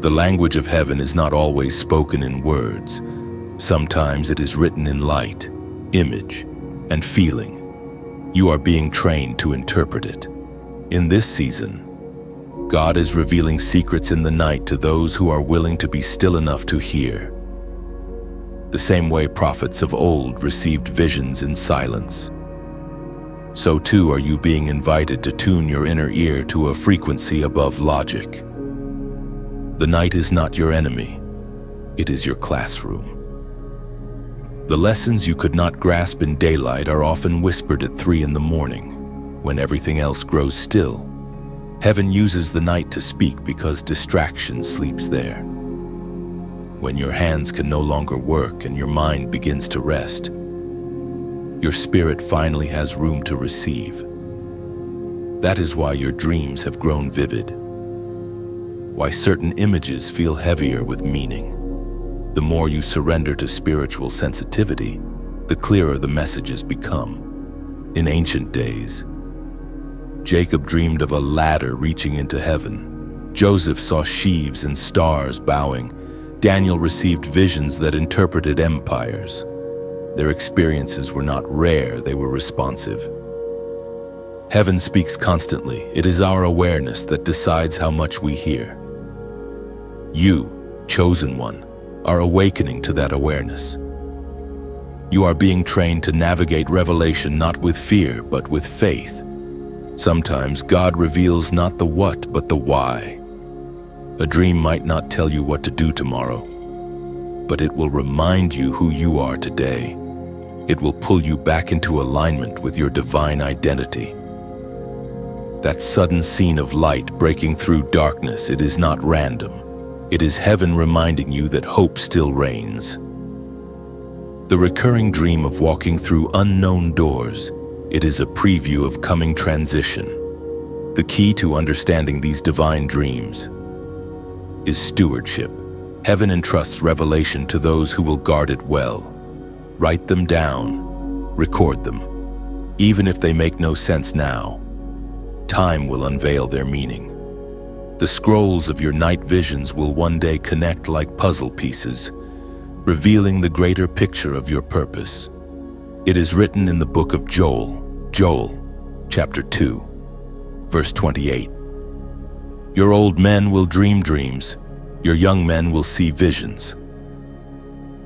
Speaker 1: The language of heaven is not always spoken in words. Sometimes it is written in light, image, and feeling. You are being trained to interpret it. In this season, God is revealing secrets in the night to those who are willing to be still enough to hear. The same way prophets of old received visions in silence, so too are you being invited to tune your inner ear to a frequency above logic. The night is not your enemy, it is your classroom. The lessons you could not grasp in daylight are often whispered at 3 in the morning, when everything else grows still. Heaven uses the night to speak because distraction sleeps there. When your hands can no longer work and your mind begins to rest, your spirit finally has room to receive. That is why your dreams have grown vivid, why certain images feel heavier with meaning. The more you surrender to spiritual sensitivity, the clearer the messages become. In ancient days, Jacob dreamed of a ladder reaching into heaven. Joseph saw sheaves and stars bowing. Daniel received visions that interpreted empires. Their experiences were not rare, they were responsive. Heaven speaks constantly. It is our awareness that decides how much we hear. You, chosen one, are awakening to that awareness. You are being trained to navigate revelation not with fear, but with faith. Sometimes God reveals not the what, but the why. A dream might not tell you what to do tomorrow, but it will remind you who you are today. It will pull you back into alignment with your divine identity. That sudden scene of light breaking through darkness, it is not random. It is heaven reminding you that hope still reigns. The recurring dream of walking through unknown doors, it is a preview of coming transition. The key to understanding these divine dreams is stewardship. Heaven entrusts revelation to those who will guard it well. Write them down, record them. Even if they make no sense now, time will unveil their meaning. The scrolls of your night visions will one day connect like puzzle pieces, revealing the greater picture of your purpose. It is written in the book of Joel, chapter 2, verse 28. Your old men will dream dreams, your young men will see visions.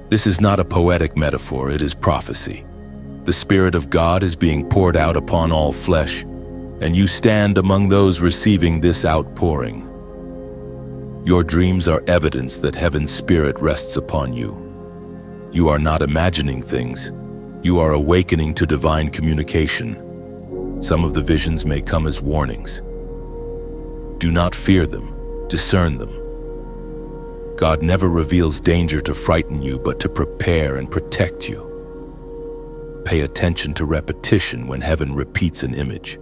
Speaker 1: This is not a poetic metaphor, it is prophecy. The Spirit of God is being poured out upon all flesh, and you stand among those receiving this outpouring. Your dreams are evidence that Heaven's Spirit rests upon you. You are not imagining things, you are awakening to divine communication. Some of the visions may come as warnings. Do not fear them, discern them. God never reveals danger to frighten you, but to prepare and protect you. Pay attention to repetition when heaven repeats an image.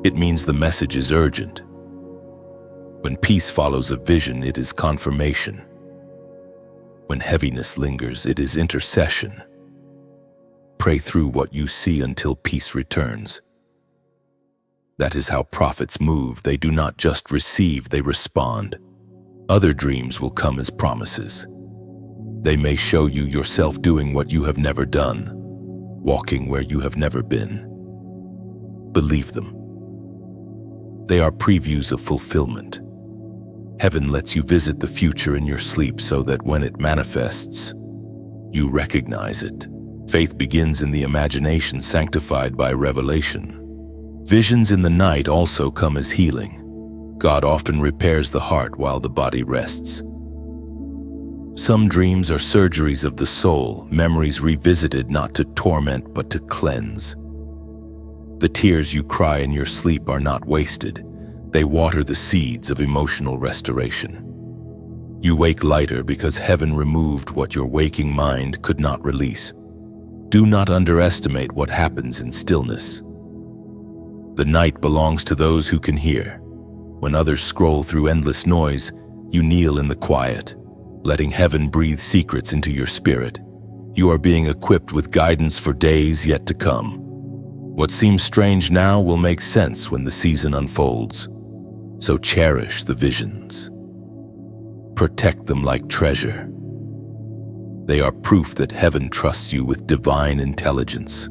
Speaker 1: It means the message is urgent. When peace follows a vision, it is confirmation. When heaviness lingers, it is intercession. Pray through what you see until peace returns. That is how prophets move. They do not just receive, they respond. Other dreams will come as promises. They may show you yourself doing what you have never done, walking where you have never been. Believe them. They are previews of fulfillment. Heaven lets you visit the future in your sleep so that when it manifests, you recognize it. Faith begins in the imagination, sanctified by revelation. Visions in the night also come as healing. God often repairs the heart while the body rests. Some dreams are surgeries of the soul, memories revisited not to torment but to cleanse. The tears you cry in your sleep are not wasted. They water the seeds of emotional restoration. You wake lighter because heaven removed what your waking mind could not release. Do not underestimate what happens in stillness. The night belongs to those who can hear. When others scroll through endless noise, you kneel in the quiet, letting heaven breathe secrets into your spirit. You are being equipped with guidance for days yet to come. What seems strange now will make sense when the season unfolds. So cherish the visions. Protect them like treasure. They are proof that heaven trusts you with divine intelligence.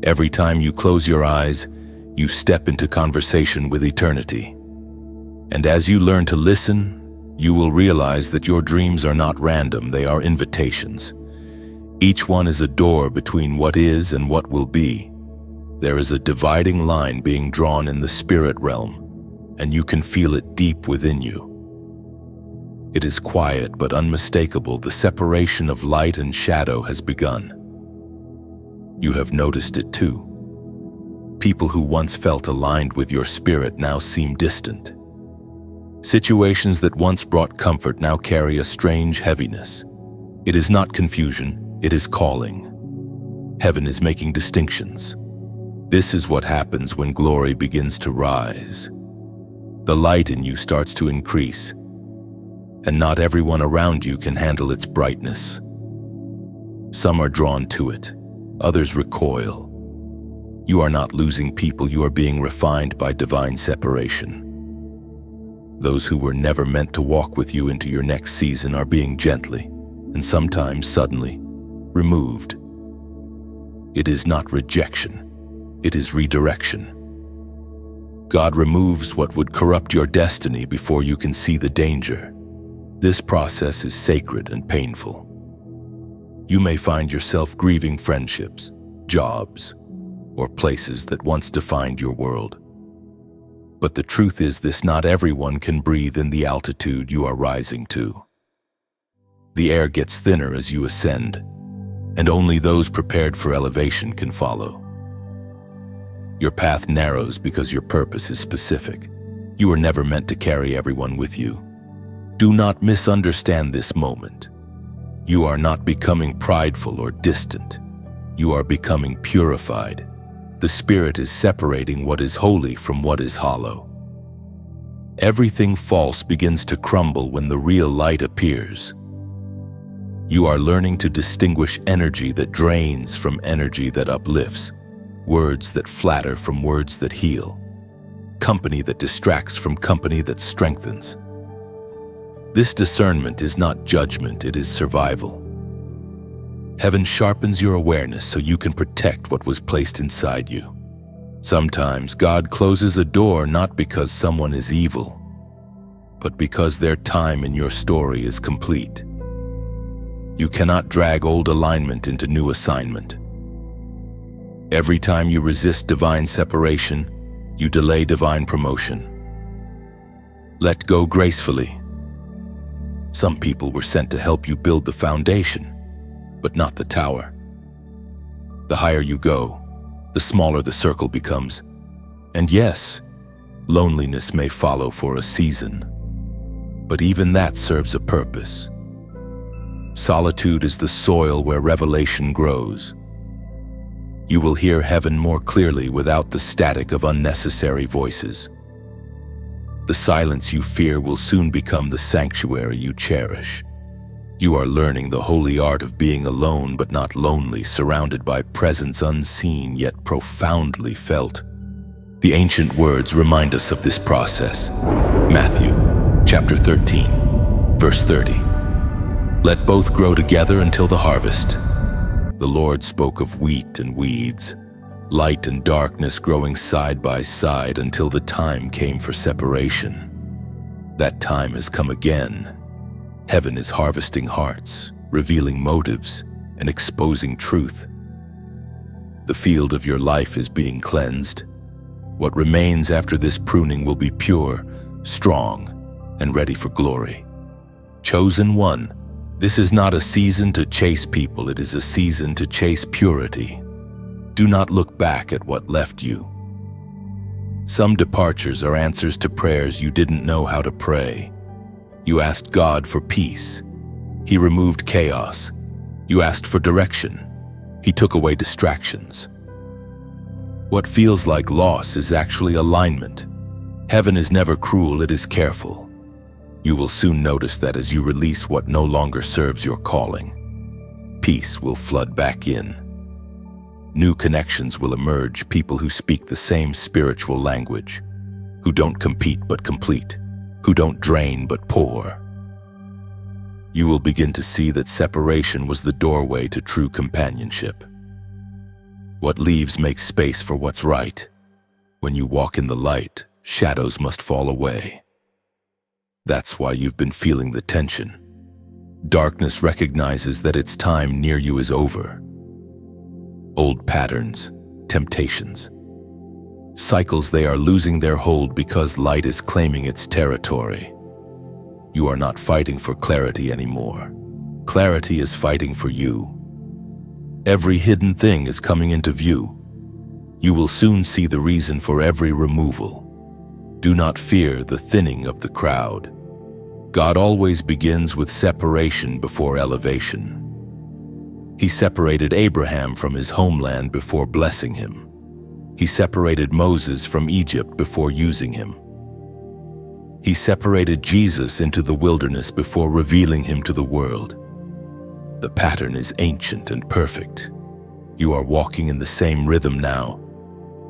Speaker 1: Every time you close your eyes, you step into conversation with eternity. And as you learn to listen, you will realize that your dreams are not random, they are invitations. Each one is a door between what is and what will be. There is a dividing line being drawn in the spirit realm, and you can feel it deep within you. It is quiet but unmistakable. The separation of light and shadow has begun. You have noticed it too. People who once felt aligned with your spirit now seem distant. Situations that once brought comfort now carry a strange heaviness. It is not confusion, it is calling. Heaven is making distinctions. This is what happens when glory begins to rise. The light in you starts to increase, and not everyone around you can handle its brightness. Some are drawn to it, others recoil. You are not losing people, you are being refined by divine separation. Those who were never meant to walk with you into your next season are being gently, and sometimes suddenly, removed. It is not rejection, it is redirection. God removes what would corrupt your destiny before you can see the danger. This process is sacred and painful. You may find yourself grieving friendships, jobs, or places that once defined your world. But the truth is this: not everyone can breathe in the altitude you are rising to. The air gets thinner as you ascend, and only those prepared for elevation can follow. Your path narrows because your purpose is specific. You were never meant to carry everyone with you. Do not misunderstand this moment. You are not becoming prideful or distant. You are becoming purified. The Spirit is separating what is holy from what is hollow. Everything false begins to crumble when the real light appears. You are learning to distinguish energy that drains from energy that uplifts, words that flatter from words that heal, company that distracts from company that strengthens. This discernment is not judgment, it is survival. Heaven sharpens your awareness so you can protect what was placed inside you. Sometimes God closes a door not because someone is evil, but because their time in your story is complete. You cannot drag old alignment into new assignment. Every time you resist divine separation, you delay divine promotion. Let go gracefully. Some people were sent to help you build the foundation, but not the tower. The higher you go, the smaller the circle becomes. And yes, loneliness may follow for a season, but even that serves a purpose. Solitude is the soil where revelation grows. You will hear heaven more clearly without the static of unnecessary voices. The silence you fear will soon become the sanctuary you cherish. You are learning the holy art of being alone but not lonely, surrounded by presence unseen yet profoundly felt. The ancient words remind us of this process. Matthew, chapter 13, verse 30. Let both grow together until the harvest. The Lord spoke of wheat and weeds, light and darkness growing side by side until the time came for separation. That time has come again. Heaven is harvesting hearts, revealing motives, and exposing truth. The field of your life is being cleansed. What remains after this pruning will be pure, strong, and ready for glory. Chosen one, this is not a season to chase people, it is a season to chase purity. Do not look back at what left you. Some departures are answers to prayers you didn't know how to pray. You asked God for peace. He removed chaos. You asked for direction. He took away distractions. What feels like loss is actually alignment. Heaven is never cruel, it is careful. You will soon notice that as you release what no longer serves your calling, peace will flood back in. New connections will emerge, people who speak the same spiritual language, who don't compete but complete, who don't drain but pour. You will begin to see that separation was the doorway to true companionship. What leaves make space for what's right. When you walk in the light, shadows must fall away. That's why you've been feeling the tension. Darkness recognizes that its time near you is over. Old patterns, temptations, cycles, they are losing their hold because light is claiming its territory. You are not fighting for clarity anymore. Clarity is fighting for you. Every hidden thing is coming into view. You will soon see the reason for every removal. Do not fear the thinning of the crowd. God always begins with separation before elevation. He separated Abraham from his homeland before blessing him. He separated Moses from Egypt before using him. He separated Jesus into the wilderness before revealing him to the world. The pattern is ancient and perfect. You are walking in the same rhythm now.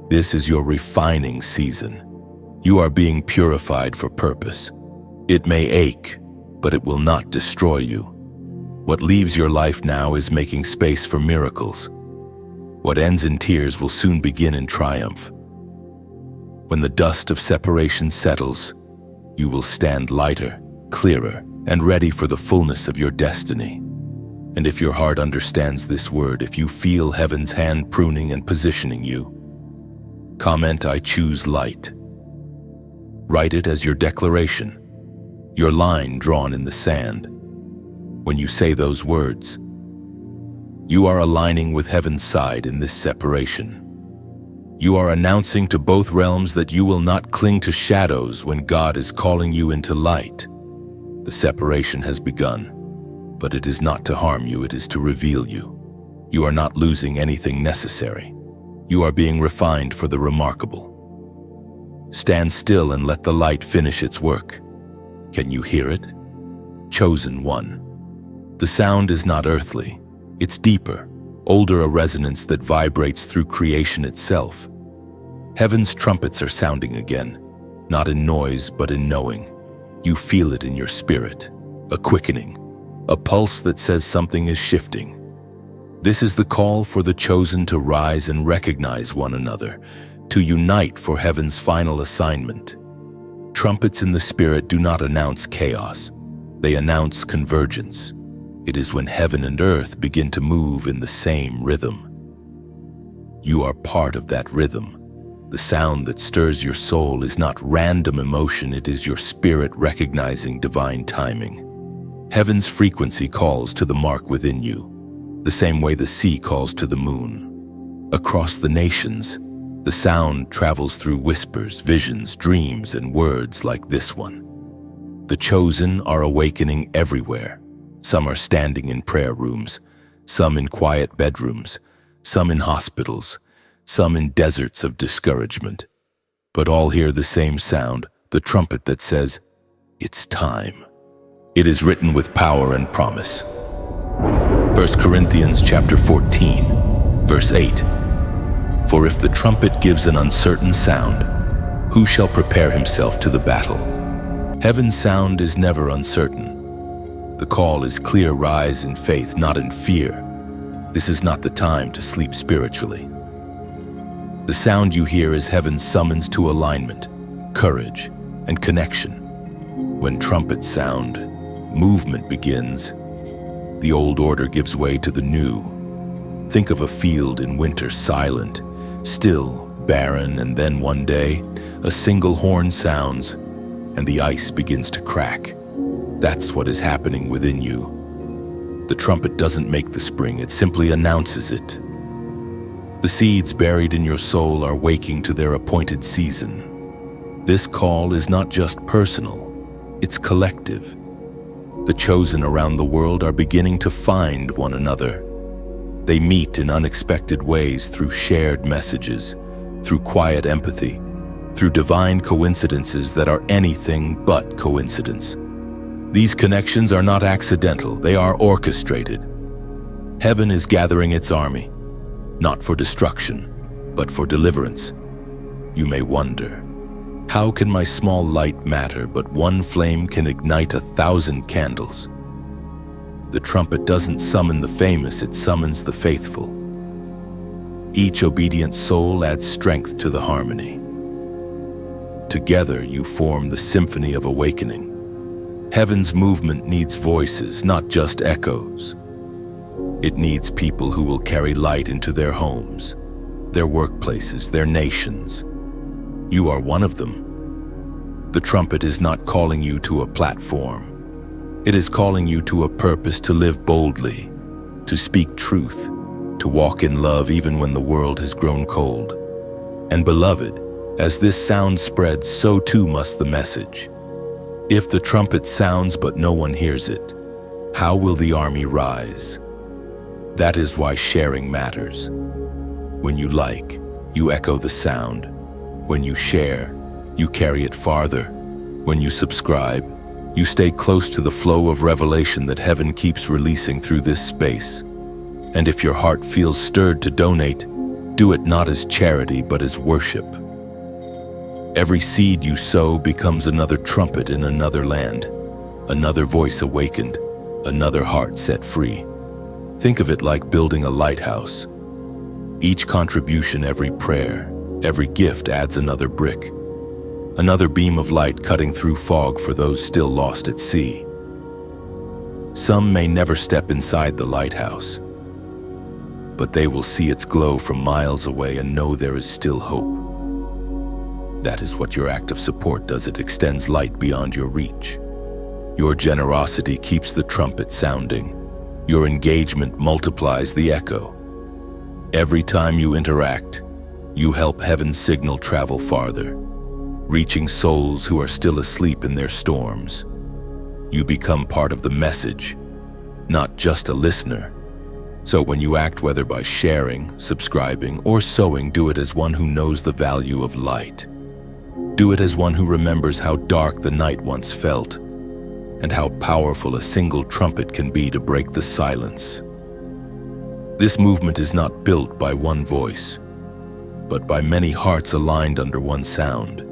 Speaker 1: This is your refining season. You are being purified for purpose. It may ache, but it will not destroy you. What leaves your life now is making space for miracles. What ends in tears will soon begin in triumph. When the dust of separation settles, you will stand lighter, clearer, and ready for the fullness of your destiny. And if your heart understands this word, if you feel heaven's hand pruning and positioning you, comment, "I choose light." Write it as your declaration, your line drawn in the sand. When you say those words, you are aligning with heaven's side in this separation. You are announcing to both realms that you will not cling to shadows when God is calling you into light. The separation has begun, but it is not to harm you, it is to reveal you. You are not losing anything necessary. You are being refined for the remarkable. Stand still and let the light finish its work. Can you hear it? Chosen one. The sound is not earthly. It's deeper, older, a resonance that vibrates through creation itself. Heaven's trumpets are sounding again, not in noise but in knowing. You feel it in your spirit, a quickening, a pulse that says something is shifting. This is the call for the chosen to rise and recognize one another, to unite for heaven's final assignment. Trumpets in the spirit do not announce chaos, they announce convergence. It is when heaven and earth begin to move in the same rhythm. You are part of that rhythm. The sound that stirs your soul is not random emotion, it is your spirit recognizing divine timing. Heaven's frequency calls to the mark within you, the same way the sea calls to the moon. Across the nations, the sound travels through whispers, visions, dreams, and words like this one. The chosen are awakening everywhere. Some are standing in prayer rooms, some in quiet bedrooms, some in hospitals, some in deserts of discouragement. But all hear the same sound, the trumpet that says, "It's time." It is written with power and promise. 1 Corinthians chapter 14, verse 8. For if the trumpet gives an uncertain sound, who shall prepare himself to the battle? Heaven's sound is never uncertain. The call is clear, rise in faith, not in fear. This is not the time to sleep spiritually. The sound you hear is heaven's summons to alignment, courage, and connection. When trumpets sound, movement begins. The old order gives way to the new. Think of a field in winter, silent, still, barren, and then one day, a single horn sounds, and the ice begins to crack. That's what is happening within you. The trumpet doesn't make the spring, it simply announces it. The seeds buried in your soul are waking to their appointed season. This call is not just personal, it's collective. The chosen around the world are beginning to find one another. They meet in unexpected ways through shared messages, through quiet empathy, through divine coincidences that are anything but coincidence. These connections are not accidental, they are orchestrated. Heaven is gathering its army, not for destruction, but for deliverance. You may wonder, how can my small light matter, but one flame can ignite 1,000 candles? The trumpet doesn't summon the famous, it summons the faithful. Each obedient soul adds strength to the harmony. Together you form the symphony of awakening. Heaven's movement needs voices, not just echoes. It needs people who will carry light into their homes, their workplaces, their nations. You are one of them. The trumpet is not calling you to a platform. It is calling you to a purpose, to live boldly, to speak truth, to walk in love even when the world has grown cold. And beloved, as this sound spreads, so too must the message. If the trumpet sounds but no one hears it, how will the army rise? That is why sharing matters. When you like, you echo the sound. When you share, you carry it farther. When you subscribe, you stay close to the flow of revelation that heaven keeps releasing through this space. And if your heart feels stirred to donate, Do it not as charity, but as worship. Every seed you sow becomes another trumpet in another land, another voice awakened, another heart set free. Think of it like building a lighthouse. Each contribution, every prayer, every gift adds another brick, another beam of light cutting through fog for those still lost at sea. Some may never step inside the lighthouse, but they will see its glow from miles away and know there is still hope. That is what your act of support does. It extends light beyond your reach. Your generosity keeps the trumpet sounding. Your engagement multiplies the echo. Every time you interact, you help heaven's signal travel farther, reaching souls who are still asleep in their storms. You become part of the message, not just a listener. So when you act, whether by sharing, subscribing, or sowing, do it as one who knows the value of light. Do it as one who remembers how dark the night once felt, and how powerful a single trumpet can be to break the silence. This movement is not built by one voice, but by many hearts aligned under one sound.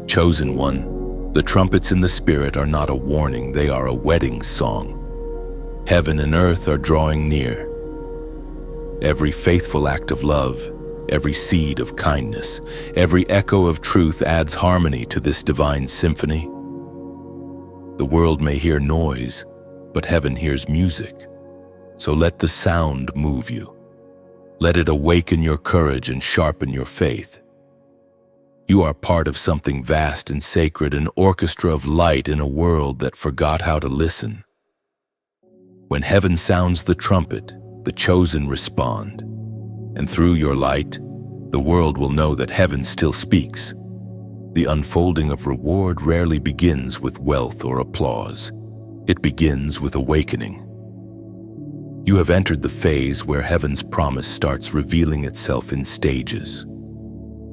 Speaker 1: Chosen one, the trumpets in the Spirit are not a warning, they are a wedding song. Heaven and earth are drawing near. Every faithful act of love, every seed of kindness, every echo of truth adds harmony to this divine symphony. The world may hear noise, but heaven hears music. So let the sound move you. Let it awaken your courage and sharpen your faith. You are part of something vast and sacred, an orchestra of light in a world that forgot how to listen. When heaven sounds the trumpet, the chosen respond. And through your light, the world will know that heaven still speaks. The unfolding of reward rarely begins with wealth or applause. It begins with awakening. You have entered the phase where heaven's promise starts revealing itself in stages.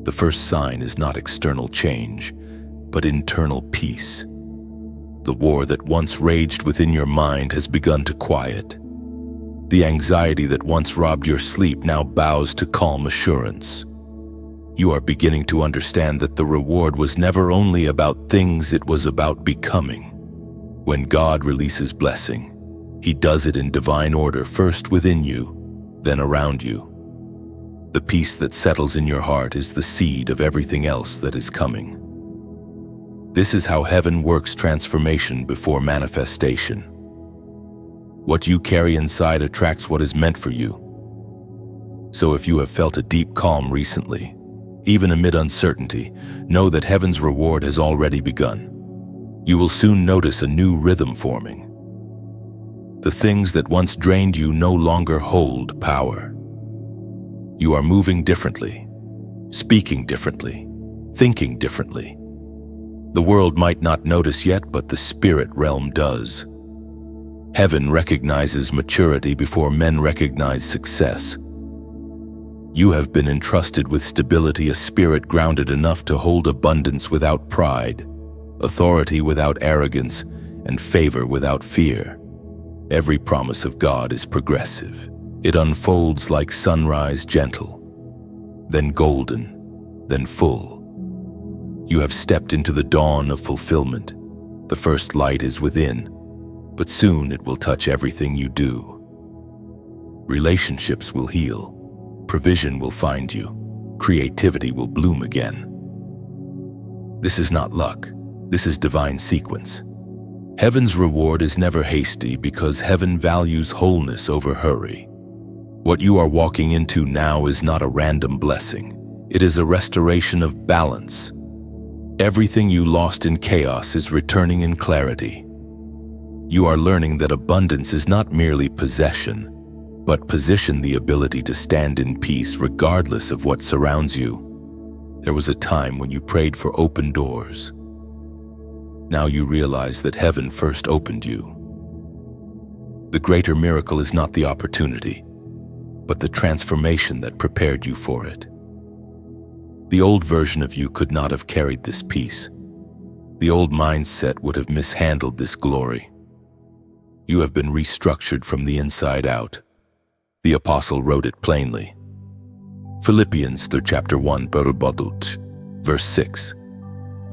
Speaker 1: The first sign is not external change, but internal peace. The war that once raged within your mind has begun to quiet. The anxiety that once robbed your sleep now bows to calm assurance. You are beginning to understand that the reward was never only about things, it was about becoming. When God releases blessing, He does it in divine order, first within you, then around you. The peace that settles in your heart is the seed of everything else that is coming. This is how heaven works: transformation before manifestation. What you carry inside attracts what is meant for you. So if you have felt a deep calm recently, even amid uncertainty, know that heaven's reward has already begun. You will soon notice a new rhythm forming. The things that once drained you no longer hold power. You are moving differently, speaking differently, thinking differently. The world might not notice yet, but the spirit realm does. Heaven recognizes maturity before men recognize success. You have been entrusted with stability, a spirit grounded enough to hold abundance without pride, authority without arrogance, and favor without fear. Every promise of God is progressive. It unfolds like sunrise, gentle, then golden, then full. You have stepped into the dawn of fulfillment. The first light is within, but soon it will touch everything you do. Relationships will heal. Provision will find you. Creativity will bloom again. This is not luck. This is divine sequence. Heaven's reward is never hasty because heaven values wholeness over hurry. What you are walking into now is not a random blessing. It is a restoration of balance. Everything you lost in chaos is returning in clarity. You are learning that abundance is not merely possession, but position, the ability to stand in peace regardless of what surrounds you. There was a time when you prayed for open doors. Now you realize that heaven first opened you. The greater miracle is not the opportunity, but the transformation that prepared you for it. The old version of you could not have carried this peace. The old mindset would have mishandled this glory. You have been restructured from the inside out. The apostle wrote it plainly. Philippians chapter 1, verse 6.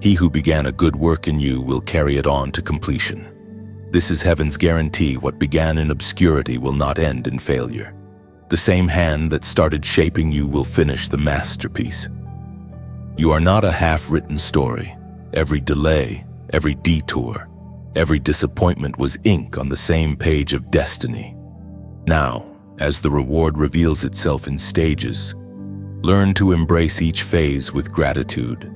Speaker 1: He who began a good work in you will carry it on to completion. This is heaven's guarantee. What began in obscurity will not end in failure. The same hand that started shaping you will finish the masterpiece. You are not a half-written story. Every delay, every detour, every disappointment was ink on the same page of destiny. Now, as the reward reveals itself in stages, learn to embrace each phase with gratitude.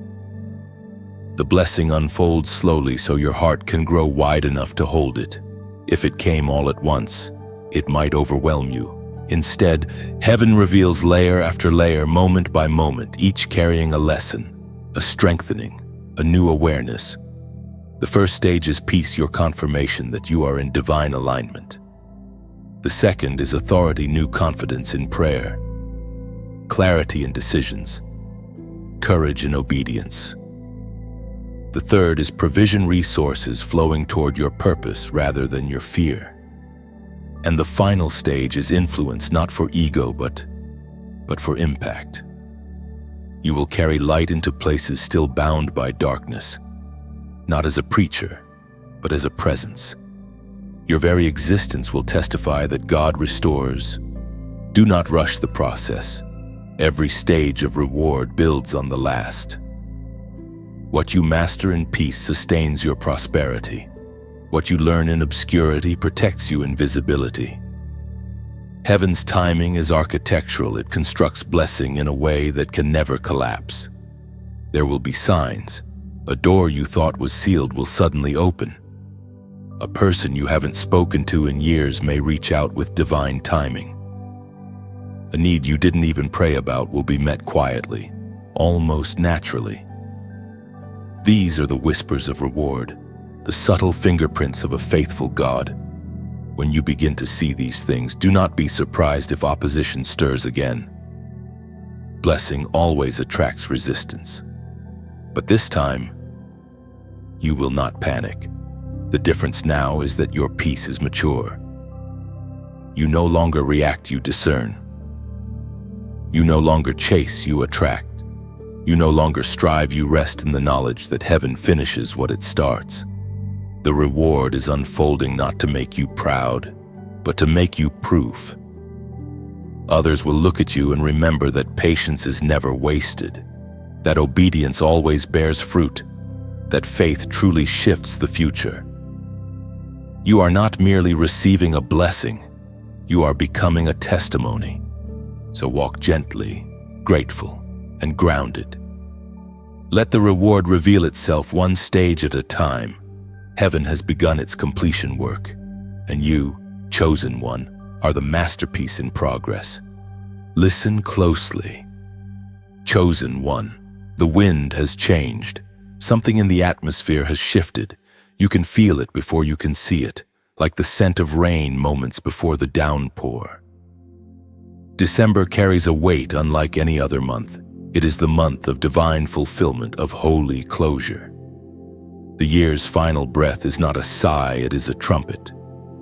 Speaker 1: The blessing unfolds slowly so your heart can grow wide enough to hold it. If it came all at once, it might overwhelm you. Instead, heaven reveals layer after layer, moment by moment, each carrying a lesson, a strengthening, a new awareness. The first stage is peace, your confirmation that you are in divine alignment. The second is authority, new confidence in prayer, clarity in decisions, courage in obedience. The third is provision, resources flowing toward your purpose rather than your fear. And the final stage is influence, not for ego, but for impact. You will carry light into places still bound by darkness, not as a preacher, but as a presence. Your very existence will testify that God restores. Do not rush the process. Every stage of reward builds on the last. What you master in peace sustains your prosperity. What you learn in obscurity protects you in visibility. Heaven's timing is architectural. It constructs blessing in a way that can never collapse. There will be signs. A door you thought was sealed will suddenly open. A person you haven't spoken to in years may reach out with divine timing. A need you didn't even pray about will be met quietly, almost naturally. These are the whispers of reward, the subtle fingerprints of a faithful God. When you begin to see these things, do not be surprised if opposition stirs again. Blessing always attracts resistance. But this time, you will not panic. The difference now is that your peace is mature. You no longer react, you discern. You no longer chase, you attract. You no longer strive, you rest in the knowledge that heaven finishes what it starts. The reward is unfolding not to make you proud, but to make you proof. Others will look at you and remember that patience is never wasted, that obedience always bears fruit, that faith truly shifts the future. You are not merely receiving a blessing, you are becoming a testimony. So walk gently, grateful, and grounded. Let the reward reveal itself one stage at a time. Heaven has begun its completion work, and you, chosen one, are the masterpiece in progress. Listen closely. Chosen one, the wind has changed. Something in the atmosphere has shifted. You can feel it before you can see it, like the scent of rain moments before the downpour. December carries a weight unlike any other month. It is the month of divine fulfillment, of holy closure. The year's final breath is not a sigh, it is a trumpet.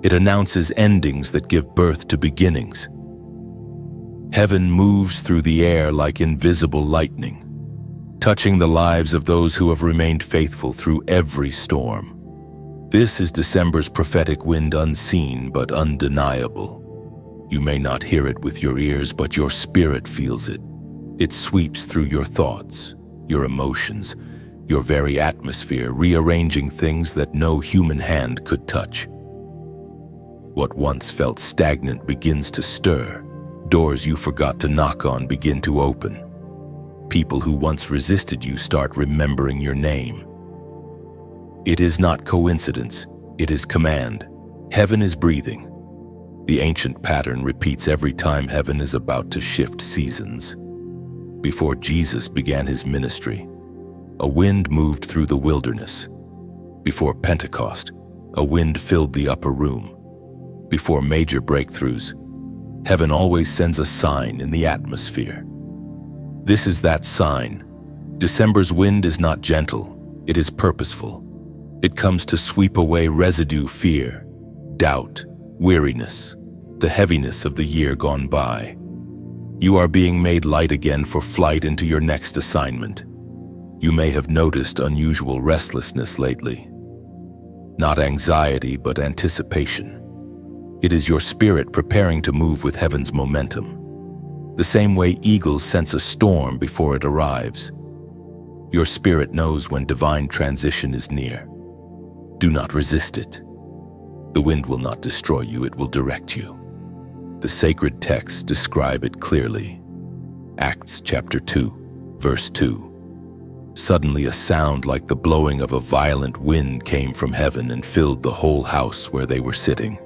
Speaker 1: It announces endings that give birth to beginnings. Heaven moves through the air like invisible lightning, touching the lives of those who have remained faithful through every storm. This is December's prophetic wind, unseen but undeniable. You may not hear it with your ears, but your spirit feels it. It sweeps through your thoughts, your emotions, your very atmosphere, rearranging things that no human hand could touch. What once felt stagnant begins to stir. Doors you forgot to knock on begin to open. People who once resisted you start remembering your name. It is not coincidence, it is command. Heaven is breathing. The ancient pattern repeats every time heaven is about to shift seasons. Before Jesus began his ministry, a wind moved through the wilderness. Before Pentecost, a wind filled the upper room. Before major breakthroughs, heaven always sends a sign in the atmosphere. This is that sign. December's wind is not gentle, it is purposeful. It comes to sweep away residue, fear, doubt, weariness, the heaviness of the year gone by. You are being made light again for flight into your next assignment. You may have noticed unusual restlessness lately. Not anxiety, but anticipation. It is your spirit preparing to move with heaven's momentum. The same way eagles sense a storm before it arrives. Your spirit knows when divine transition is near. Do not resist it. The wind will not destroy you, it will direct you. The sacred texts describe it clearly. Acts chapter 2, verse 2. Suddenly a sound like the blowing of a violent wind came from heaven and filled the whole house where they were sitting.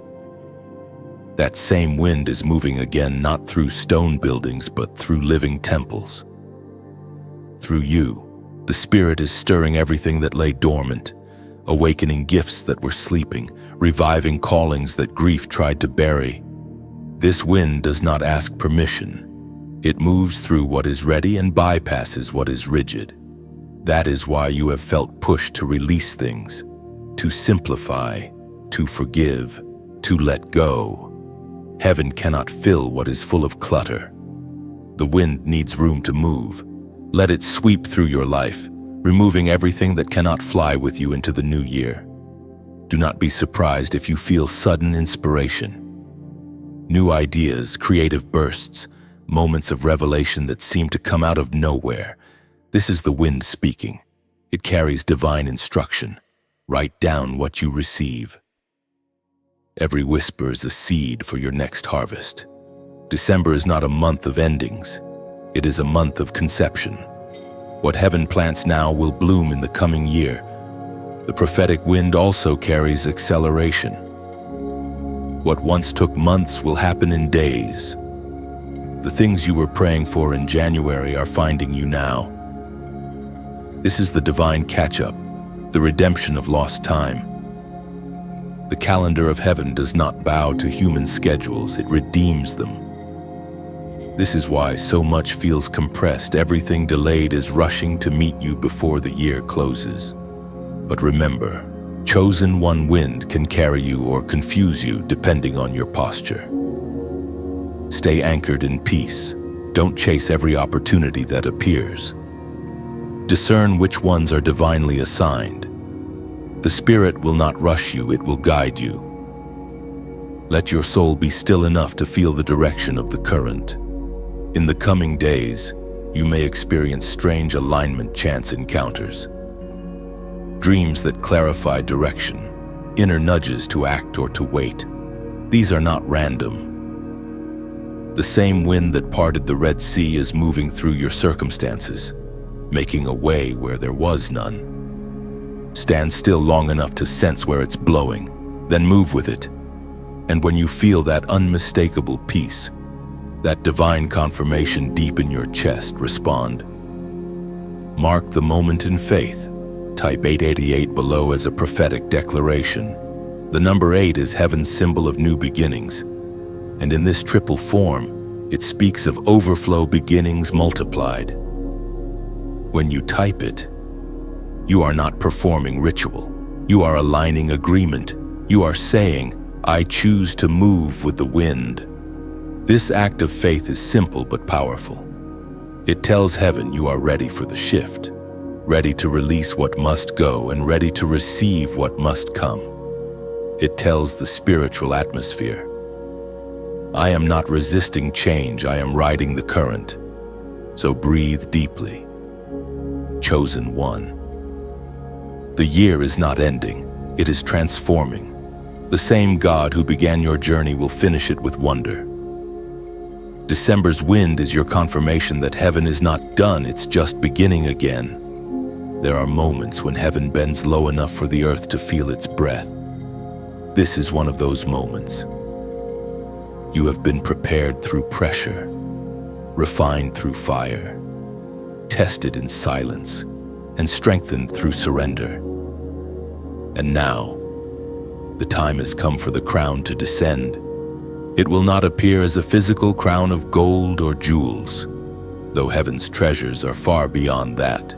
Speaker 1: That same wind is moving again, not through stone buildings, but through living temples. Through you, the Spirit is stirring everything that lay dormant, awakening gifts that were sleeping, reviving callings that grief tried to bury. This wind does not ask permission. It moves through what is ready and bypasses what is rigid. That is why you have felt pushed to release things, to simplify, to forgive, to let go. Heaven cannot fill what is full of clutter. The wind needs room to move. Let it sweep through your life, removing everything that cannot fly with you into the new year. Do not be surprised if you feel sudden inspiration. New ideas, creative bursts, moments of revelation that seem to come out of nowhere. This is the wind speaking. It carries divine instruction. Write down what you receive. Every whisper is a seed for your next harvest. December is not a month of endings. It is a month of conception. What heaven plants now will bloom in the coming year. The prophetic wind also carries acceleration. What once took months will happen in days. The things you were praying for in January are finding you now. This is the divine catch-up, the redemption of lost time. The calendar of heaven does not bow to human schedules, it redeems them. This is why so much feels compressed. Everything delayed is rushing to meet you before the year closes. But remember, chosen one wind can carry you or confuse you depending on your posture. Stay anchored in peace. Don't chase every opportunity that appears. Discern which ones are divinely assigned. The Spirit will not rush you, it will guide you. Let your soul be still enough to feel the direction of the current. In the coming days, you may experience strange alignment chance encounters. Dreams that clarify direction, inner nudges to act or to wait. These are not random. The same wind that parted the Red Sea is moving through your circumstances, making a way where there was none. Stand still long enough to sense where it's blowing, then move with it. And when you feel that unmistakable peace, that divine confirmation deep in your chest, respond. Mark the moment in faith. Type 888 below as a prophetic declaration. The number 8 is heaven's symbol of new beginnings. And in this triple form, it speaks of overflow beginnings multiplied. When you type it, you are not performing ritual. You are aligning agreement. You are saying, I choose to move with the wind. This act of faith is simple but powerful. It tells heaven you are ready for the shift, ready to release what must go and ready to receive what must come. It tells the spiritual atmosphere, I am not resisting change, I am riding the current. So breathe deeply. Chosen one. The year is not ending, it is transforming. The same God who began your journey will finish it with wonder. December's wind is your confirmation that heaven is not done, it's just beginning again. There are moments when heaven bends low enough for the earth to feel its breath. This is one of those moments. You have been prepared through pressure, refined through fire, tested in silence, and strengthened through surrender. And now, the time has come for the crown to descend. It will not appear as a physical crown of gold or jewels, though heaven's treasures are far beyond that.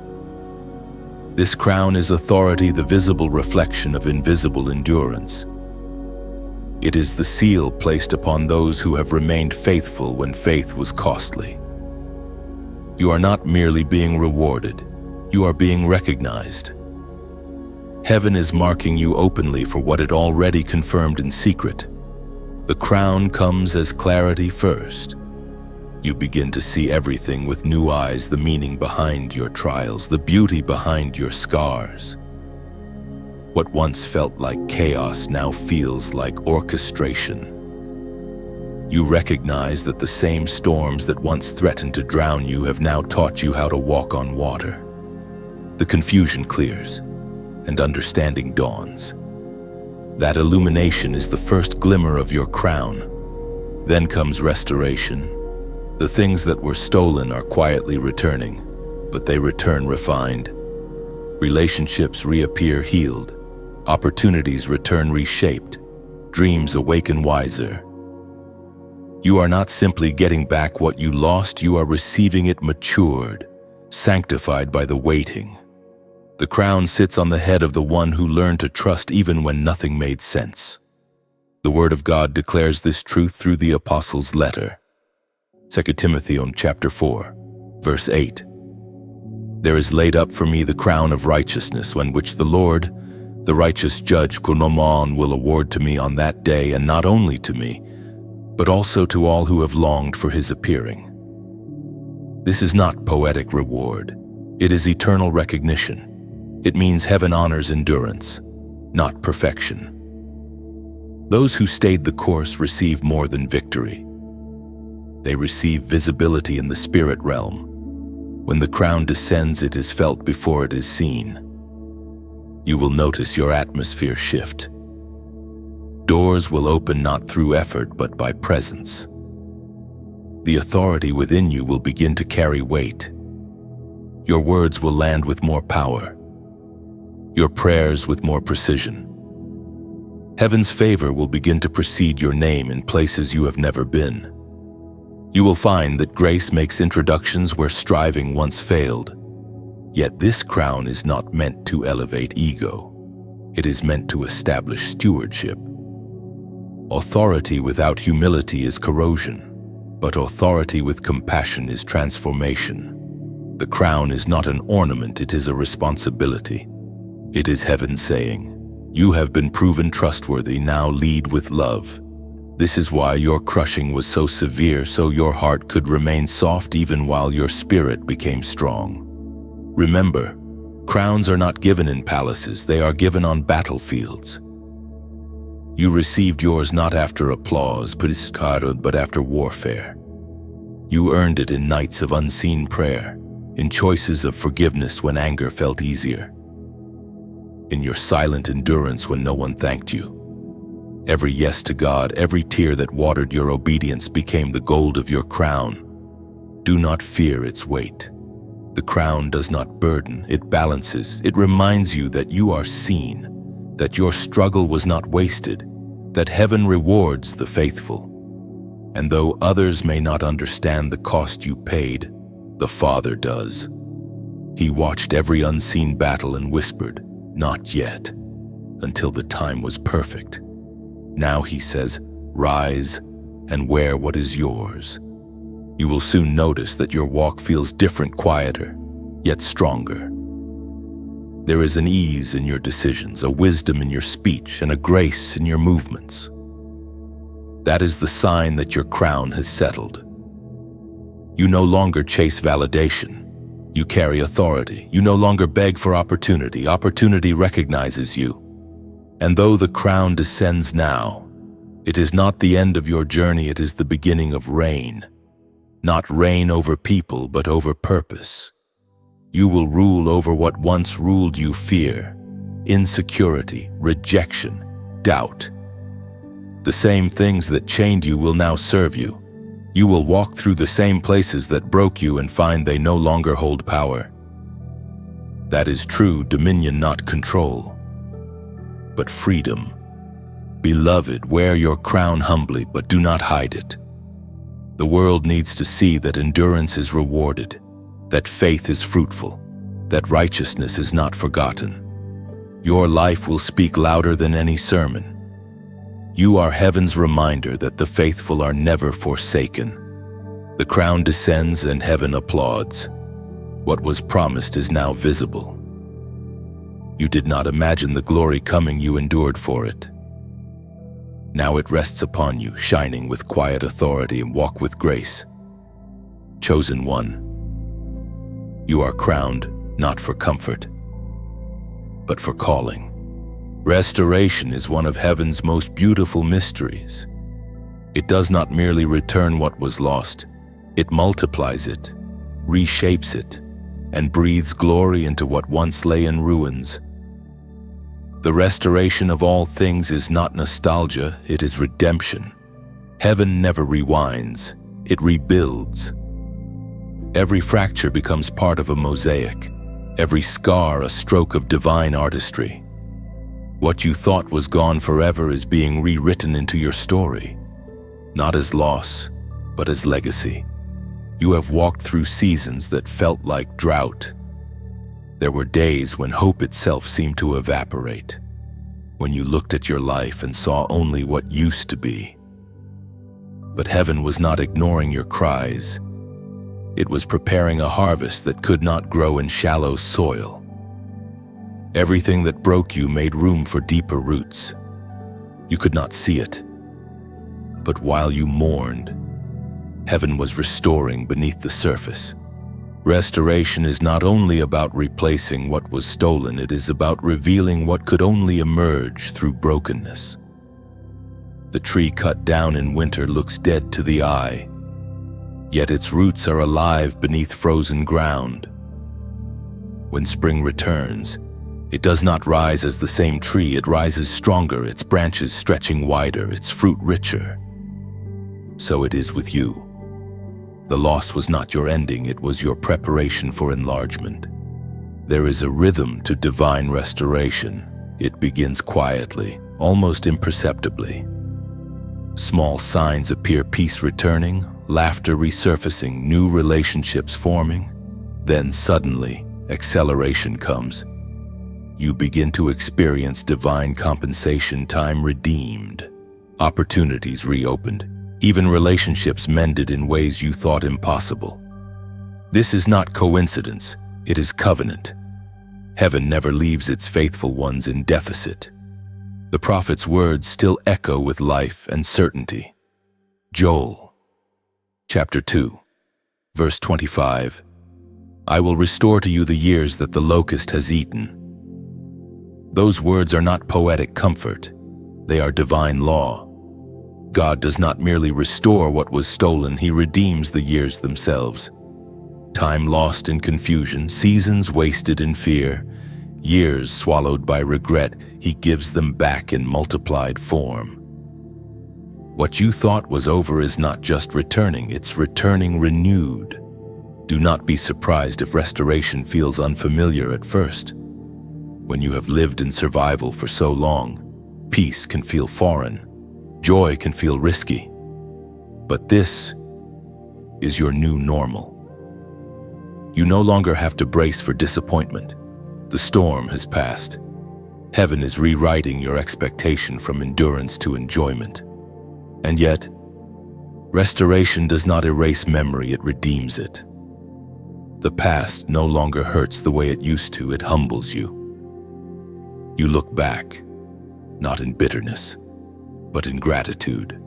Speaker 1: This crown is authority, the visible reflection of invisible endurance. It is the seal placed upon those who have remained faithful when faith was costly. You are not merely being rewarded, you are being recognized. Heaven is marking you openly for what it already confirmed in secret. The crown comes as clarity first. You begin to see everything with new eyes, the meaning behind your trials, the beauty behind your scars. What once felt like chaos now feels like orchestration. You recognize that the same storms that once threatened to drown you have now taught you how to walk on water. The confusion clears, and understanding dawns. That illumination is the first glimmer of your crown. Then comes restoration. The things that were stolen are quietly returning, but they return refined. Relationships reappear healed. Opportunities return reshaped. Dreams awaken wiser. You are not simply getting back what you lost, you are receiving it matured, sanctified by the waiting. The crown sits on the head of the one who learned to trust even when nothing made sense. The Word of God declares this truth through the Apostles' letter. 2 Timothy chapter 4, verse 8. There is laid up for me the crown of righteousness, when which the Lord, the righteous judge, Kunomon, will award to me on that day, and not only to me, but also to all who have longed for his appearing. This is not poetic reward. It is eternal recognition. It means heaven honors endurance, not perfection. Those who stayed the course receive more than victory. They receive visibility in the spirit realm. When the crown descends, it is felt before it is seen. You will notice your atmosphere shift. Doors will open not through effort, but by presence. The authority within you will begin to carry weight. Your words will land with more power. Your prayers with more precision. Heaven's favor will begin to precede your name in places you have never been. You will find that grace makes introductions where striving once failed. Yet this crown is not meant to elevate ego. It is meant to establish stewardship. Authority without humility is corrosion, but authority with compassion is transformation. The crown is not an ornament, it is a responsibility. It is heaven saying, "You have been proven trustworthy, now lead with love." This is why your crushing was so severe, so your heart could remain soft even while your spirit became strong. Remember, crowns are not given in palaces, they are given on battlefields. You received yours not after applause, but after warfare. You earned it in nights of unseen prayer, in choices of forgiveness when anger felt easier, in your silent endurance when no one thanked you. Every yes to God, every tear that watered your obedience became the gold of your crown. Do not fear its weight. The crown does not burden, it balances. It reminds you that you are seen, that your struggle was not wasted, that heaven rewards the faithful. And though others may not understand the cost you paid, the Father does. He watched every unseen battle and whispered, "Not yet," until the time was perfect. Now he says, "Rise and wear what is yours." You will soon notice that your walk feels different, quieter, yet stronger. There is an ease in your decisions, a wisdom in your speech, and a grace in your movements. That is the sign that your crown has settled. You no longer chase validation. You carry authority. You no longer beg for opportunity. Opportunity recognizes you. And though the crown descends now, it is not the end of your journey, it is the beginning of reign. Not reign over people, but over purpose. You will rule over what once ruled you: fear, insecurity, rejection, doubt. The same things that chained you will now serve you. You will walk through the same places that broke you and find they no longer hold power. That is true dominion, not control, but freedom. Beloved, wear your crown humbly, but do not hide it. The world needs to see that endurance is rewarded, that faith is fruitful, that righteousness is not forgotten. Your life will speak louder than any sermon. You are heaven's reminder that the faithful are never forsaken. The crown descends and heaven applauds. What was promised is now visible. You did not imagine the glory coming, you endured for it. Now it rests upon you, shining with quiet authority, and walk with grace. Chosen one, you are crowned not for comfort, but for calling. Restoration is one of heaven's most beautiful mysteries. It does not merely return what was lost, it multiplies it, reshapes it, and breathes glory into what once lay in ruins. The restoration of all things is not nostalgia, it is redemption. Heaven never rewinds, it rebuilds. Every fracture becomes part of a mosaic, every scar a stroke of divine artistry. What you thought was gone forever is being rewritten into your story, not as loss, but as legacy. You have walked through seasons that felt like drought. There were days when hope itself seemed to evaporate, when you looked at your life and saw only what used to be. But heaven was not ignoring your cries. It was preparing a harvest that could not grow in shallow soil. Everything that broke you made room for deeper roots. You could not see it. But while you mourned, heaven was restoring beneath the surface. Restoration is not only about replacing what was stolen, it is about revealing what could only emerge through brokenness. The tree cut down in winter looks dead to the eye, yet its roots are alive beneath frozen ground. When spring returns, it does not rise as the same tree, it rises stronger, its branches stretching wider, its fruit richer. So it is with you. The loss was not your ending, it was your preparation for enlargement. There is a rhythm to divine restoration. It begins quietly, almost imperceptibly. Small signs appear: peace returning, laughter resurfacing, new relationships forming. Then suddenly, acceleration comes. You begin to experience divine compensation, time redeemed, opportunities reopened, even relationships mended in ways you thought impossible. This is not coincidence, it is covenant. Heaven never leaves its faithful ones in deficit. The prophet's words still echo with life and certainty. Joel, chapter 2, verse 25. I will restore to you the years that the locust has eaten. Those words are not poetic comfort, they are divine law. God does not merely restore what was stolen, He redeems the years themselves. Time lost in confusion, seasons wasted in fear, years swallowed by regret, He gives them back in multiplied form. What you thought was over is not just returning, it's returning renewed. Do not be surprised if restoration feels unfamiliar at first. When you have lived in survival for so long, peace can feel foreign. Joy can feel risky, but this is your new normal. You no longer have to brace for disappointment. The storm has passed. Heaven is rewriting your expectation from endurance to enjoyment. And yet, restoration does not erase memory, it redeems it. The past no longer hurts the way it used to, it humbles you. You look back, not in bitterness, but in gratitude.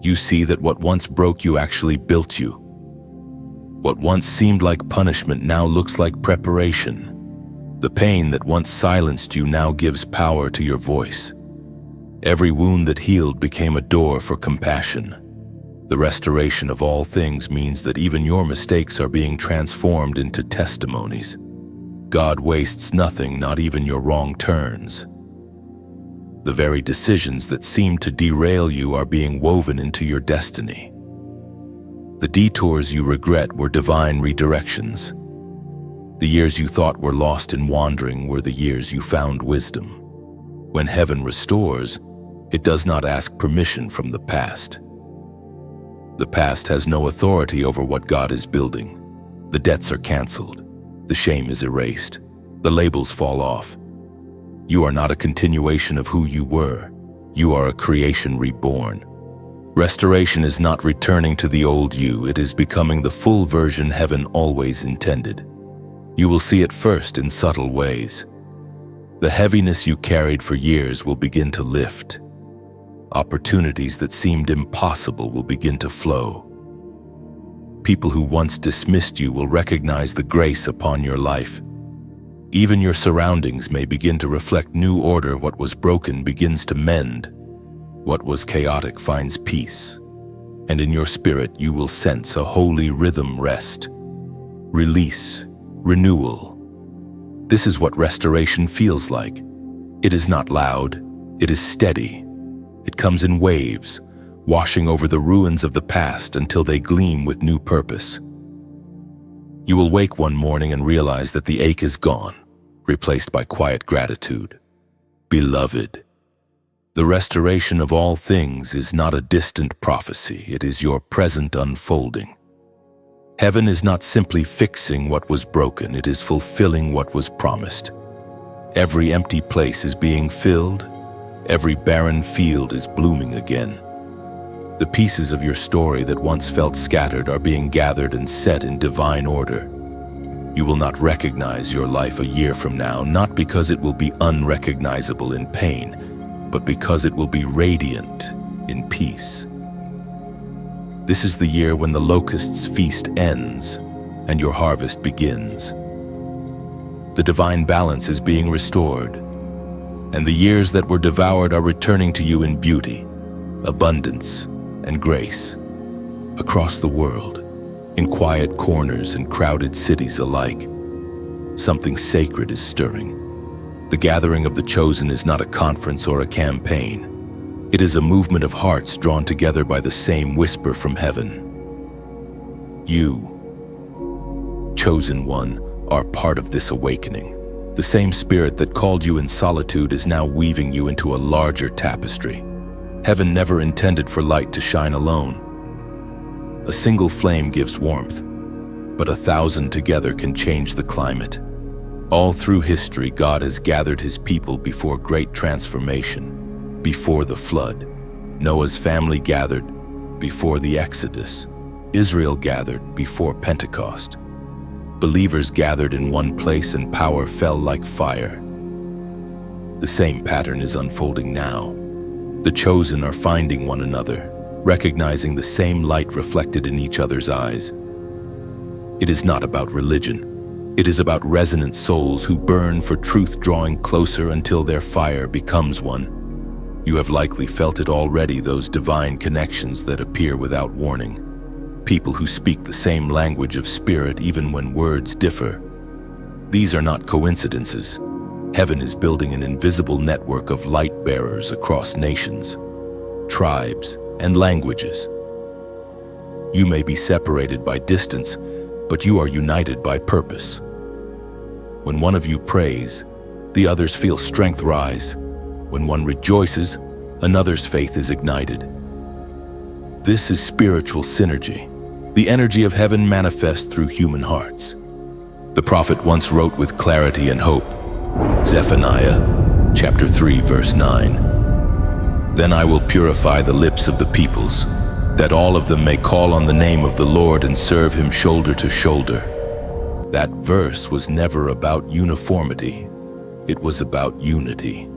Speaker 1: You see that what once broke you actually built you. What once seemed like punishment now looks like preparation. The pain that once silenced you now gives power to your voice. Every wound that healed became a door for compassion. The restoration of all things means that even your mistakes are being transformed into testimonies. God wastes nothing, not even your wrong turns. The very decisions that seemed to derail you are being woven into your destiny. The detours you regret were divine redirections. The years you thought were lost in wandering were the years you found wisdom. When heaven restores, it does not ask permission from the past. The past has no authority over what God is building. The debts are canceled. The shame is erased. The labels fall off. You are not a continuation of who you were. You are a creation reborn. Restoration is not returning to the old you, it is becoming the full version heaven always intended. You will see it first in subtle ways. The heaviness you carried for years will begin to lift. Opportunities that seemed impossible will begin to flow. People who once dismissed you will recognize the grace upon your life. Even your surroundings may begin to reflect new order. What was broken begins to mend. What was chaotic finds peace. And in your spirit you will sense a holy rhythm: rest, release, renewal. This is what restoration feels like. It is not loud, it is steady. It comes in waves, washing over the ruins of the past until they gleam with new purpose. You will wake one morning and realize that the ache is gone, replaced by quiet gratitude. Beloved, the restoration of all things is not a distant prophecy, it is your present unfolding. Heaven is not simply fixing what was broken, it is fulfilling what was promised. Every empty place is being filled, every barren field is blooming again. The pieces of your story that once felt scattered are being gathered and set in divine order. You will not recognize your life a year from now, not because it will be unrecognizable in pain, but because it will be radiant in peace. This is the year when the locust's feast ends and your harvest begins. The divine balance is being restored, and the years that were devoured are returning to you in beauty, abundance, and grace. Across the world, in quiet corners and crowded cities alike, something sacred is stirring. The gathering of the chosen is not a conference or a campaign. It is a movement of hearts drawn together by the same whisper from heaven. You, chosen one, are part of this awakening. The same spirit that called you in solitude is now weaving you into a larger tapestry. Heaven never intended for light to shine alone. A single flame gives warmth, but 1,000 together can change the climate. All through history, God has gathered his people before great transformation, before the flood. Noah's family gathered before the Exodus. Israel gathered before Pentecost. Believers gathered in one place and power fell like fire. The same pattern is unfolding now. The chosen are finding one another, recognizing the same light reflected in each other's eyes. It is not about religion. It is about resonant souls who burn for truth, drawing closer until their fire becomes one. You have likely felt it already, those divine connections that appear without warning. People who speak the same language of spirit even when words differ. These are not coincidences. Heaven is building an invisible network of light bearers across nations, tribes, and languages. You may be separated by distance, but you are united by purpose. When one of you prays, the others feel strength rise. When one rejoices, another's faith is ignited. This is spiritual synergy. The energy of heaven manifests through human hearts. The prophet once wrote with clarity and hope, Zephaniah chapter 3 verse 9. Then I will purify the lips of the peoples, that all of them may call on the name of the Lord and serve him shoulder to shoulder. That verse was never about uniformity. It was about unity.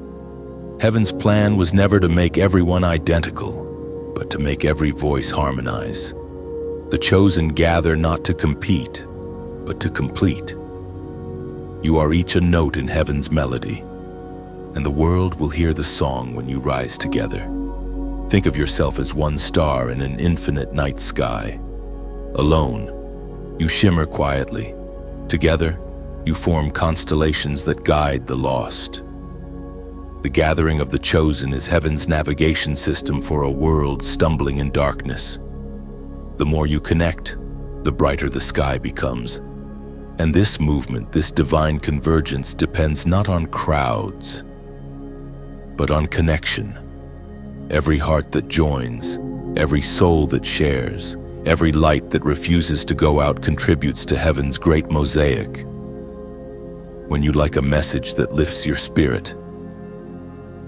Speaker 1: Heaven's plan was never to make everyone identical, but to make every voice harmonize. The chosen gather not to compete, but to complete. You are each a note in heaven's melody, and the world will hear the song when you rise together. Think of yourself as one star in an infinite night sky. Alone, you shimmer quietly. Together, you form constellations that guide the lost. The gathering of the chosen is heaven's navigation system for a world stumbling in darkness. The more you connect, the brighter the sky becomes. And this movement, this divine convergence, depends not on crowds, but on connection. Every heart that joins, every soul that shares, every light that refuses to go out contributes to heaven's great mosaic. When you like a message that lifts your spirit,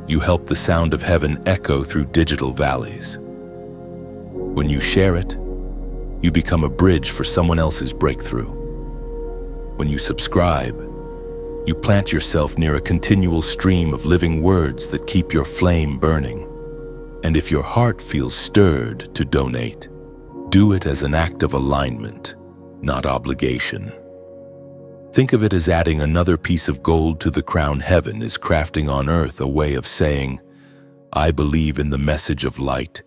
Speaker 1: You help the sound of heaven echo through digital valleys. When you share it, you become a bridge for someone else's breakthrough. When you subscribe, you plant yourself near a continual stream of living words that keep your flame burning. And if your heart feels stirred to donate, do it as an act of alignment, not obligation. Think of it as adding another piece of gold to the crown heaven is crafting on earth, a way of saying, I believe in the message of light,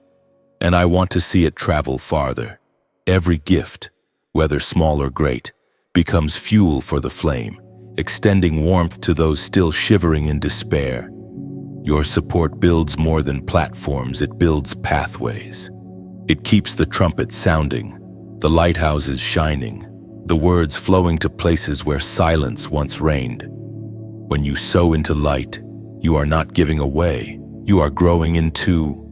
Speaker 1: and I want to see it travel farther. Every gift, whether small or great, becomes fuel for the flame, extending warmth to those still shivering in despair. Your support builds more than platforms, it builds pathways. It keeps the trumpet sounding, the lighthouses shining, the words flowing to places where silence once reigned. When you sow into light, you are not giving away, you are growing into.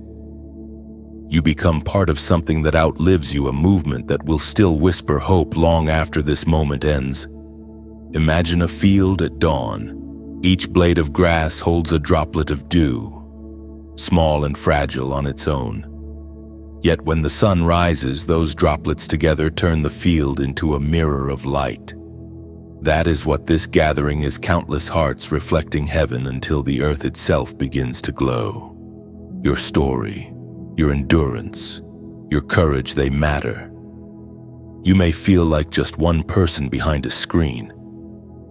Speaker 1: You become part of something that outlives you, a movement that will still whisper hope long after this moment ends. Imagine a field at dawn. Each blade of grass holds a droplet of dew, small and fragile on its own. Yet when the sun rises, those droplets together turn the field into a mirror of light. That is what this gathering is, countless hearts reflecting heaven until the earth itself begins to glow. Your story, your endurance, your courage, they matter. You may feel like just one person behind a screen,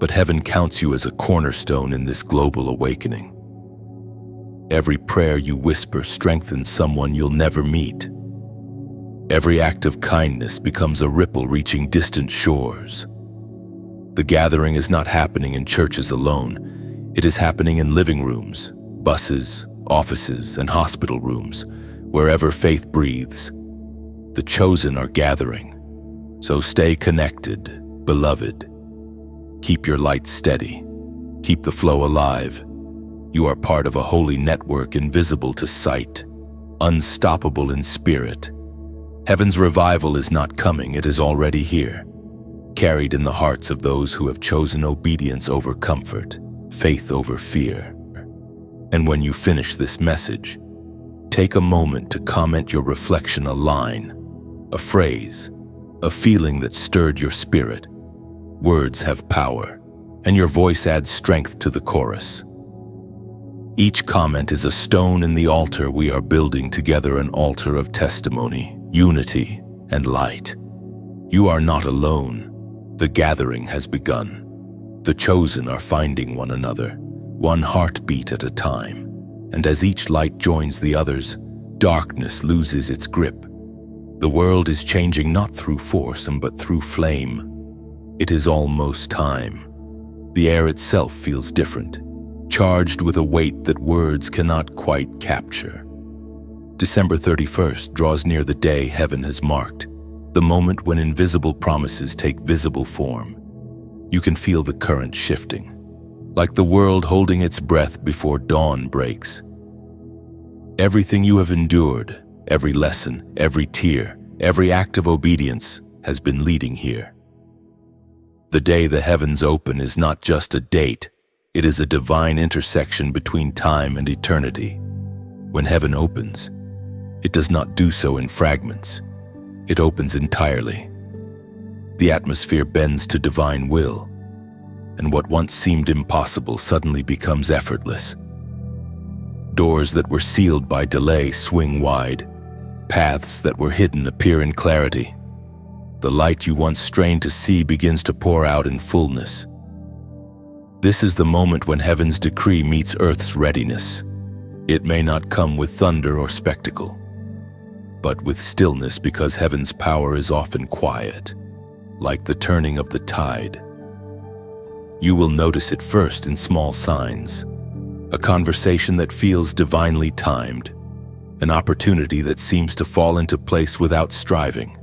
Speaker 1: but heaven counts you as a cornerstone in this global awakening. Every prayer you whisper strengthens someone you'll never meet. Every act of kindness becomes a ripple reaching distant shores. The gathering is not happening in churches alone. It is happening in living rooms, buses, offices, and hospital rooms, wherever faith breathes. The chosen are gathering. So stay connected, beloved. Keep your light steady. Keep the flow alive. You are part of a holy network, invisible to sight, unstoppable in spirit. Heaven's revival is not coming, it is already here, carried in the hearts of those who have chosen obedience over comfort, faith over fear. And when you finish this message, take a moment to comment your reflection, a line, a phrase, a feeling that stirred your spirit. Words have power, and your voice adds strength to the chorus. Each comment is a stone in the altar we are building together, an altar of testimony, unity, and light. You are not alone. The gathering has begun. The chosen are finding one another, one heartbeat at a time. And as each light joins the others, darkness loses its grip. The world is changing not through force, but through flame. It is almost time. The air itself feels different, charged with a weight that words cannot quite capture. December 31st draws near, the day heaven has marked, the moment when invisible promises take visible form. You can feel the current shifting, like the world holding its breath before dawn breaks. Everything you have endured, every lesson, every tear, every act of obedience has been leading here. The day the heavens open is not just a date, it is a divine intersection between time and eternity. When heaven opens, it does not do so in fragments. It opens entirely. The atmosphere bends to divine will, and what once seemed impossible suddenly becomes effortless. Doors that were sealed by delay swing wide. Paths that were hidden appear in clarity. The light you once strained to see begins to pour out in fullness. This is the moment when heaven's decree meets earth's readiness. It may not come with thunder or spectacle, but with stillness, because heaven's power is often quiet, like the turning of the tide. You will notice it first in small signs, a conversation that feels divinely timed, an opportunity that seems to fall into place without striving,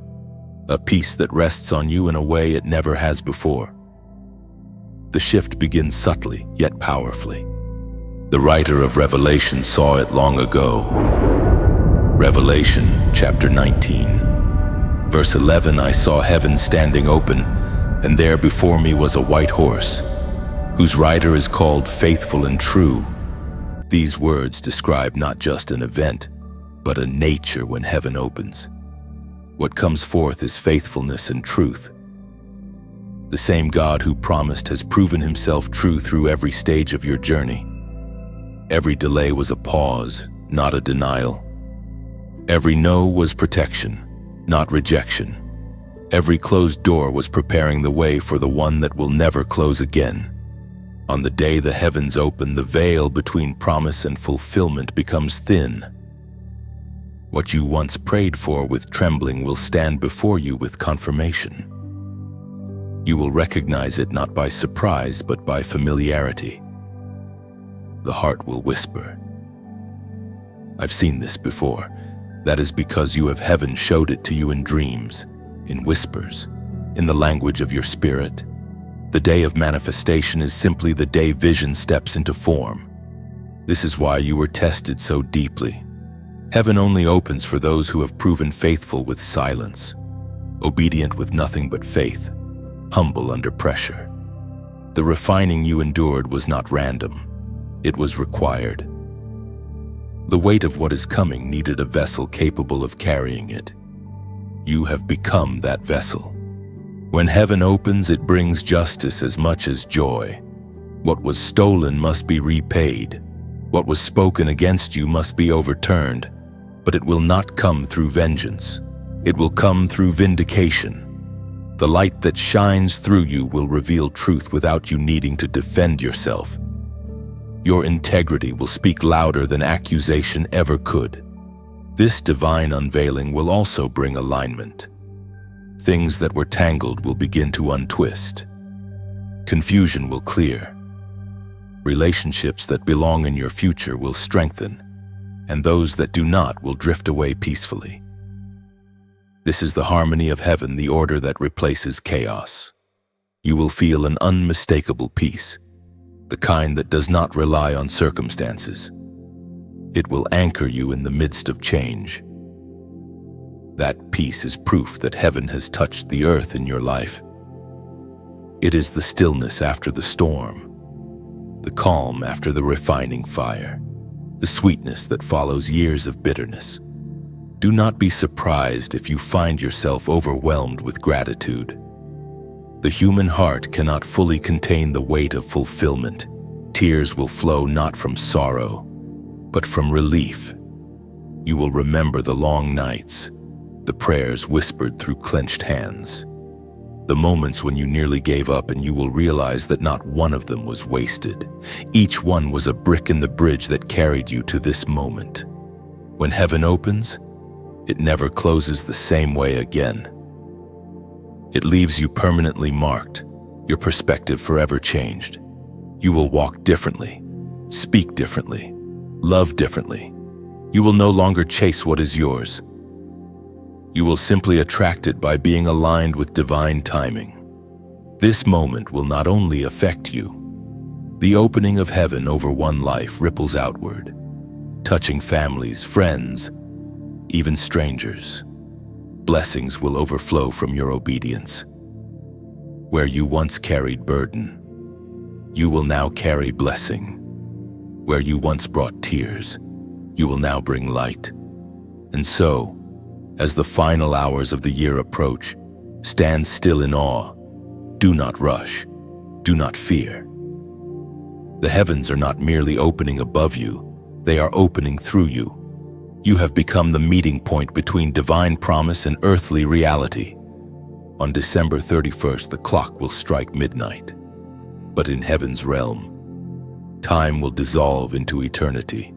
Speaker 1: a peace that rests on you in a way it never has before. The shift begins subtly, yet powerfully. The writer of Revelation saw it long ago. Revelation chapter 19, verse 11, I saw heaven standing open, and there before me was a white horse, whose rider is called Faithful and True. These words describe not just an event, but a nature when heaven opens. What comes forth is faithfulness and truth. The same God who promised has proven himself true through every stage of your journey. Every delay was a pause, not a denial. Every no was protection, not rejection. Every closed door was preparing the way for the one that will never close again. On the day the heavens open, the veil between promise and fulfillment becomes thin. What you once prayed for with trembling will stand before you with confirmation. You will recognize it not by surprise, but by familiarity. The heart will whisper, "I've seen this before." That is because heaven showed it to you in dreams, in whispers, in the language of your spirit. The day of manifestation is simply the day vision steps into form. This is why you were tested so deeply. Heaven only opens for those who have proven faithful with silence, obedient with nothing but faith, humble under pressure. The refining you endured was not random. It was required. The weight of what is coming needed a vessel capable of carrying it. You have become that vessel. When heaven opens, it brings justice as much as joy. What was stolen must be repaid. What was spoken against you must be overturned. But it will not come through vengeance. It will come through vindication. The light that shines through you will reveal truth without you needing to defend yourself. Your integrity will speak louder than accusation ever could. This divine unveiling will also bring alignment. Things that were tangled will begin to untwist. Confusion will clear. Relationships that belong in your future will strengthen, and those that do not will drift away peacefully. This is the harmony of heaven, the order that replaces chaos. You will feel an unmistakable peace, the kind that does not rely on circumstances. It will anchor you in the midst of change. That peace is proof that heaven has touched the earth in your life. It is the stillness after the storm, the calm after the refining fire, the sweetness that follows years of bitterness. Do not be surprised if you find yourself overwhelmed with gratitude. The human heart cannot fully contain the weight of fulfillment. Tears will flow not from sorrow, but from relief. You will remember the long nights, the prayers whispered through clenched hands, the moments when you nearly gave up, and you will realize that not one of them was wasted. Each one was a brick in the bridge that carried you to this moment. When heaven opens, it never closes the same way again. It leaves you permanently marked, your perspective forever changed. You will walk differently, speak differently, love differently. You will no longer chase what is yours. You will simply attract it by being aligned with divine timing. This moment will not only affect you. The opening of heaven over one life ripples outward, touching families, friends, even strangers. Blessings will overflow from your obedience. Where you once carried burden, you will now carry blessing. Where you once brought tears, you will now bring light. And so, as the final hours of the year approach, stand still in awe. Do not rush. Do not fear. The heavens are not merely opening above you, they are opening through you. You have become the meeting point between divine promise and earthly reality. On December 31st, the clock will strike midnight. But in heaven's realm, time will dissolve into eternity.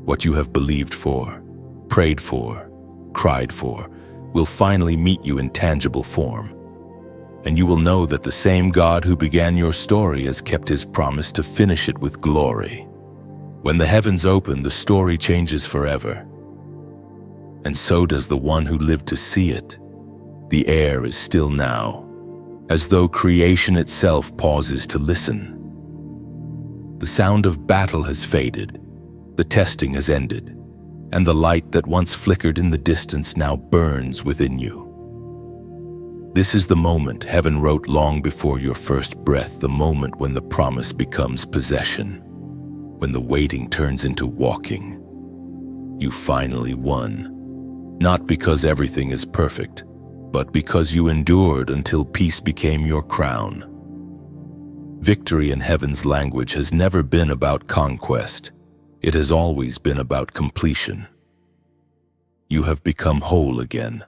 Speaker 1: What you have believed for, prayed for, cried for, will finally meet you in tangible form. And you will know that the same God who began your story has kept his promise to finish it with glory. When the heavens open, the story changes forever. And so does the one who lived to see it. The air is still now, as though creation itself pauses to listen. The sound of battle has faded, the testing has ended, and the light that once flickered in the distance now burns within you. This is the moment heaven wrote long before your first breath, the moment when the promise becomes possession. when the waiting turns into walking. You finally won. Not because everything is perfect, but because you endured until peace became your crown. Victory in heaven's language has never been about conquest. It has always been about completion. You have become whole again.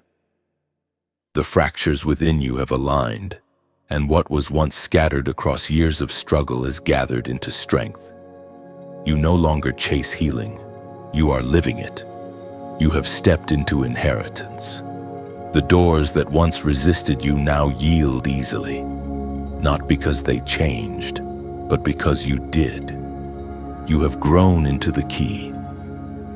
Speaker 1: The fractures within you have aligned, and what was once scattered across years of struggle is gathered into strength. You no longer chase healing. You are living it. You have stepped into inheritance. The doors that once resisted you now yield easily, not because they changed, but because you did. You have grown into the key.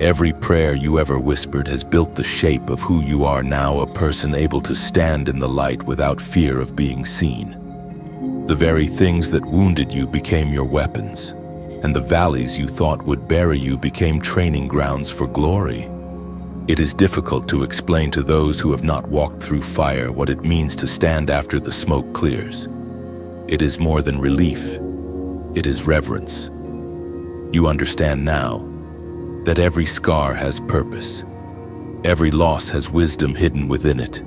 Speaker 1: Every prayer you ever whispered has built the shape of who you are now, a person able to stand in the light without fear of being seen. The very things that wounded you became your weapons, and the valleys you thought would bury you became training grounds for glory. It is difficult to explain to those who have not walked through fire what it means to stand after the smoke clears. It is more than relief. It is reverence. You understand now that every scar has purpose. Every loss has wisdom hidden within it.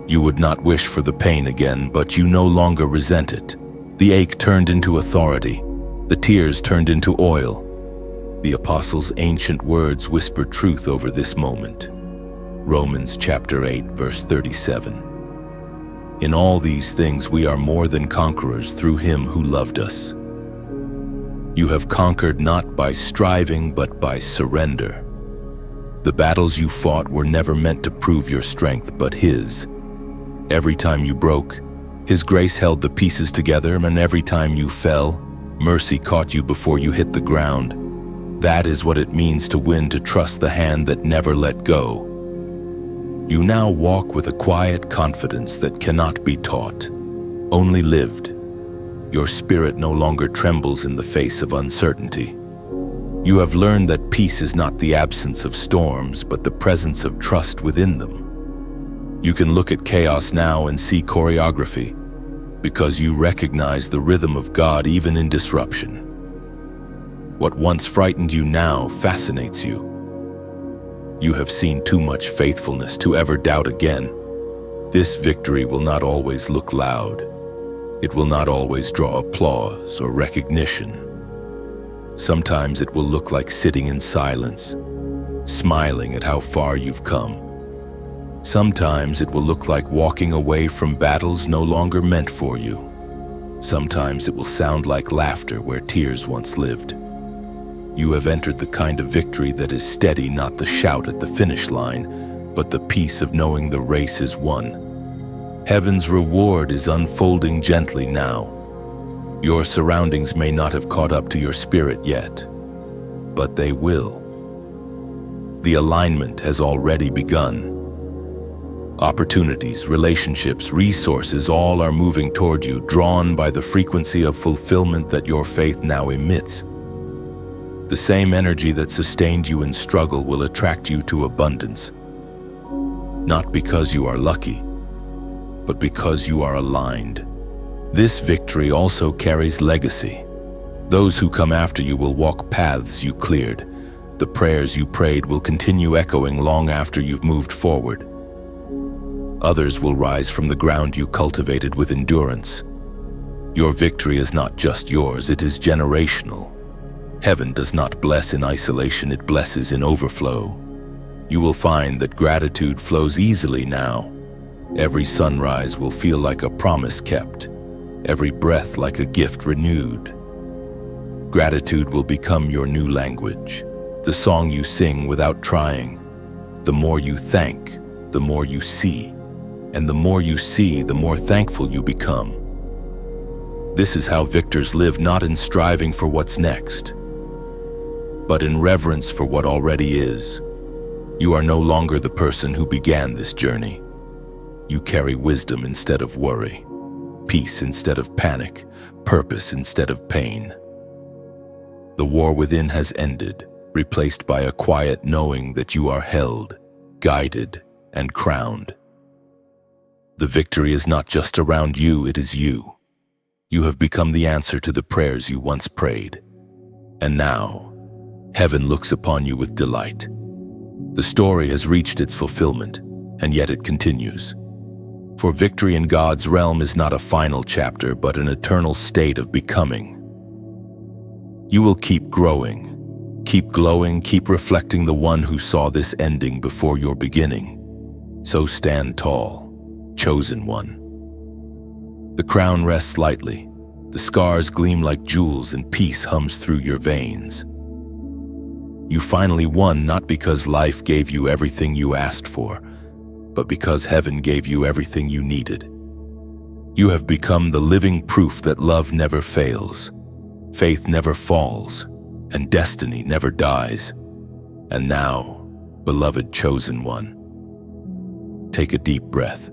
Speaker 1: You would not wish for the pain again, but you no longer resent it. The ache turned into authority. The tears turned into oil. The apostles' ancient words whisper truth over this moment. Romans chapter 8, verse 37. In all these things we are more than conquerors through him who loved us. You have conquered not by striving, but by surrender. The battles you fought were never meant to prove your strength, but his. Every time you broke, his grace held the pieces together, and every time you fell, mercy caught you before you hit the ground. That is what it means to win, to trust the hand that never let go. You now walk with a quiet confidence that cannot be taught, only lived. Your spirit no longer trembles in the face of uncertainty. You have learned that peace is not the absence of storms, but the presence of trust within them. You can look at chaos now and see choreography, because you recognize the rhythm of God even in disruption. What once frightened you now fascinates you. You have seen too much faithfulness to ever doubt again. This victory will not always look loud. It will not always draw applause or recognition. Sometimes it will look like sitting in silence, smiling at how far you've come. Sometimes it will look like walking away from battles no longer meant for you. Sometimes it will sound like laughter where tears once lived. You have entered the kind of victory that is steady, not the shout at the finish line, but the peace of knowing the race is won. Heaven's reward is unfolding gently now. Your surroundings may not have caught up to your spirit yet, but they will. The alignment has already begun. Opportunities, relationships, resources, all are moving toward you, drawn by the frequency of fulfillment that your faith now emits. The same energy that sustained you in struggle will attract you to abundance. Not because you are lucky, but because you are aligned. This victory also carries legacy. Those who come after you will walk paths you cleared. The prayers you prayed will continue echoing long after you've moved forward. Others will rise from the ground you cultivated with endurance. Your victory is not just yours, it is generational. Heaven does not bless in isolation, it blesses in overflow. You will find that gratitude flows easily now. Every sunrise will feel like a promise kept, every breath like a gift renewed. Gratitude will become your new language, the song you sing without trying. The more you thank, the more you see, and the more you see, the more thankful you become. This is how victors live, not in striving for what's next, but in reverence for what already is. You are no longer the person who began this journey. You carry wisdom instead of worry, peace instead of panic, purpose instead of pain. The war within has ended, replaced by a quiet knowing that you are held, guided, and crowned. The victory is not just around you, it is you. You have become the answer to the prayers you once prayed. And now, heaven looks upon you with delight. The story has reached its fulfillment, and yet it continues. For victory in God's realm is not a final chapter, but an eternal state of becoming. You will keep growing, keep glowing, keep reflecting the one who saw this ending before your beginning. So stand tall, chosen one. The crown rests lightly, the scars gleam like jewels, and peace hums through your veins. You finally won, not because life gave you everything you asked for, but because heaven gave you everything you needed. You have become the living proof that love never fails, faith never falls, and destiny never dies. And now, beloved chosen one, take a deep breath.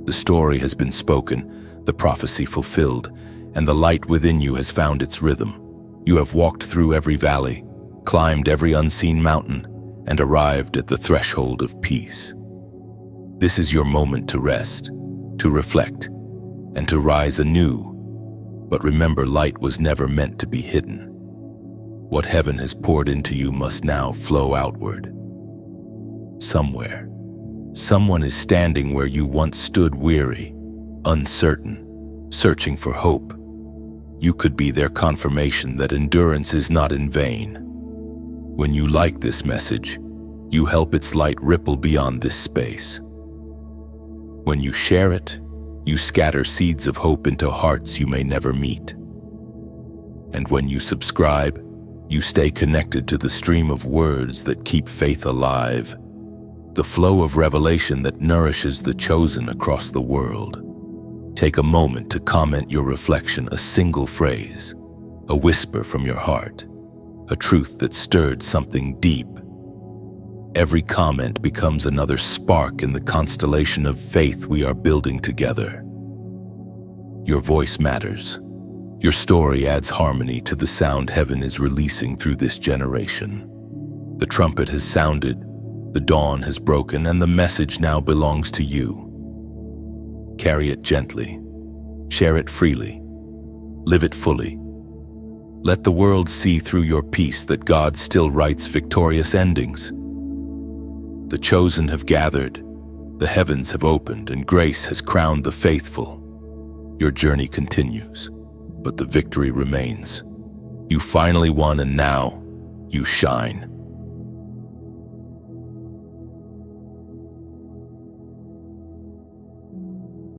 Speaker 1: The story has been spoken, the prophecy fulfilled, and the light within you has found its rhythm. You have walked through every valley, climbed every unseen mountain, and arrived at the threshold of peace. This is your moment to rest, to reflect, and to rise anew. But remember, light was never meant to be hidden. What heaven has poured into you must now flow outward. Somewhere, someone is standing where you once stood, weary, uncertain, searching for hope. You could be their confirmation that endurance is not in vain. When you like this message, you help its light ripple beyond this space. When you share it, you scatter seeds of hope into hearts you may never meet. And when you subscribe, you stay connected to the stream of words that keep faith alive, the flow of revelation that nourishes the chosen across the world. Take a moment to comment your reflection, a single phrase, a whisper from your heart, a truth that stirred something deep. Every comment becomes another spark in the constellation of faith we are building together. Your voice matters. Your story adds harmony to the sound heaven is releasing through this generation. The trumpet has sounded, the dawn has broken, and the message now belongs to you. Carry it gently, share it freely, live it fully. Let the world see through your peace that God still writes victorious endings. The chosen have gathered, the heavens have opened, and grace has crowned the faithful. Your journey continues, but the victory remains. You finally won, and now you shine.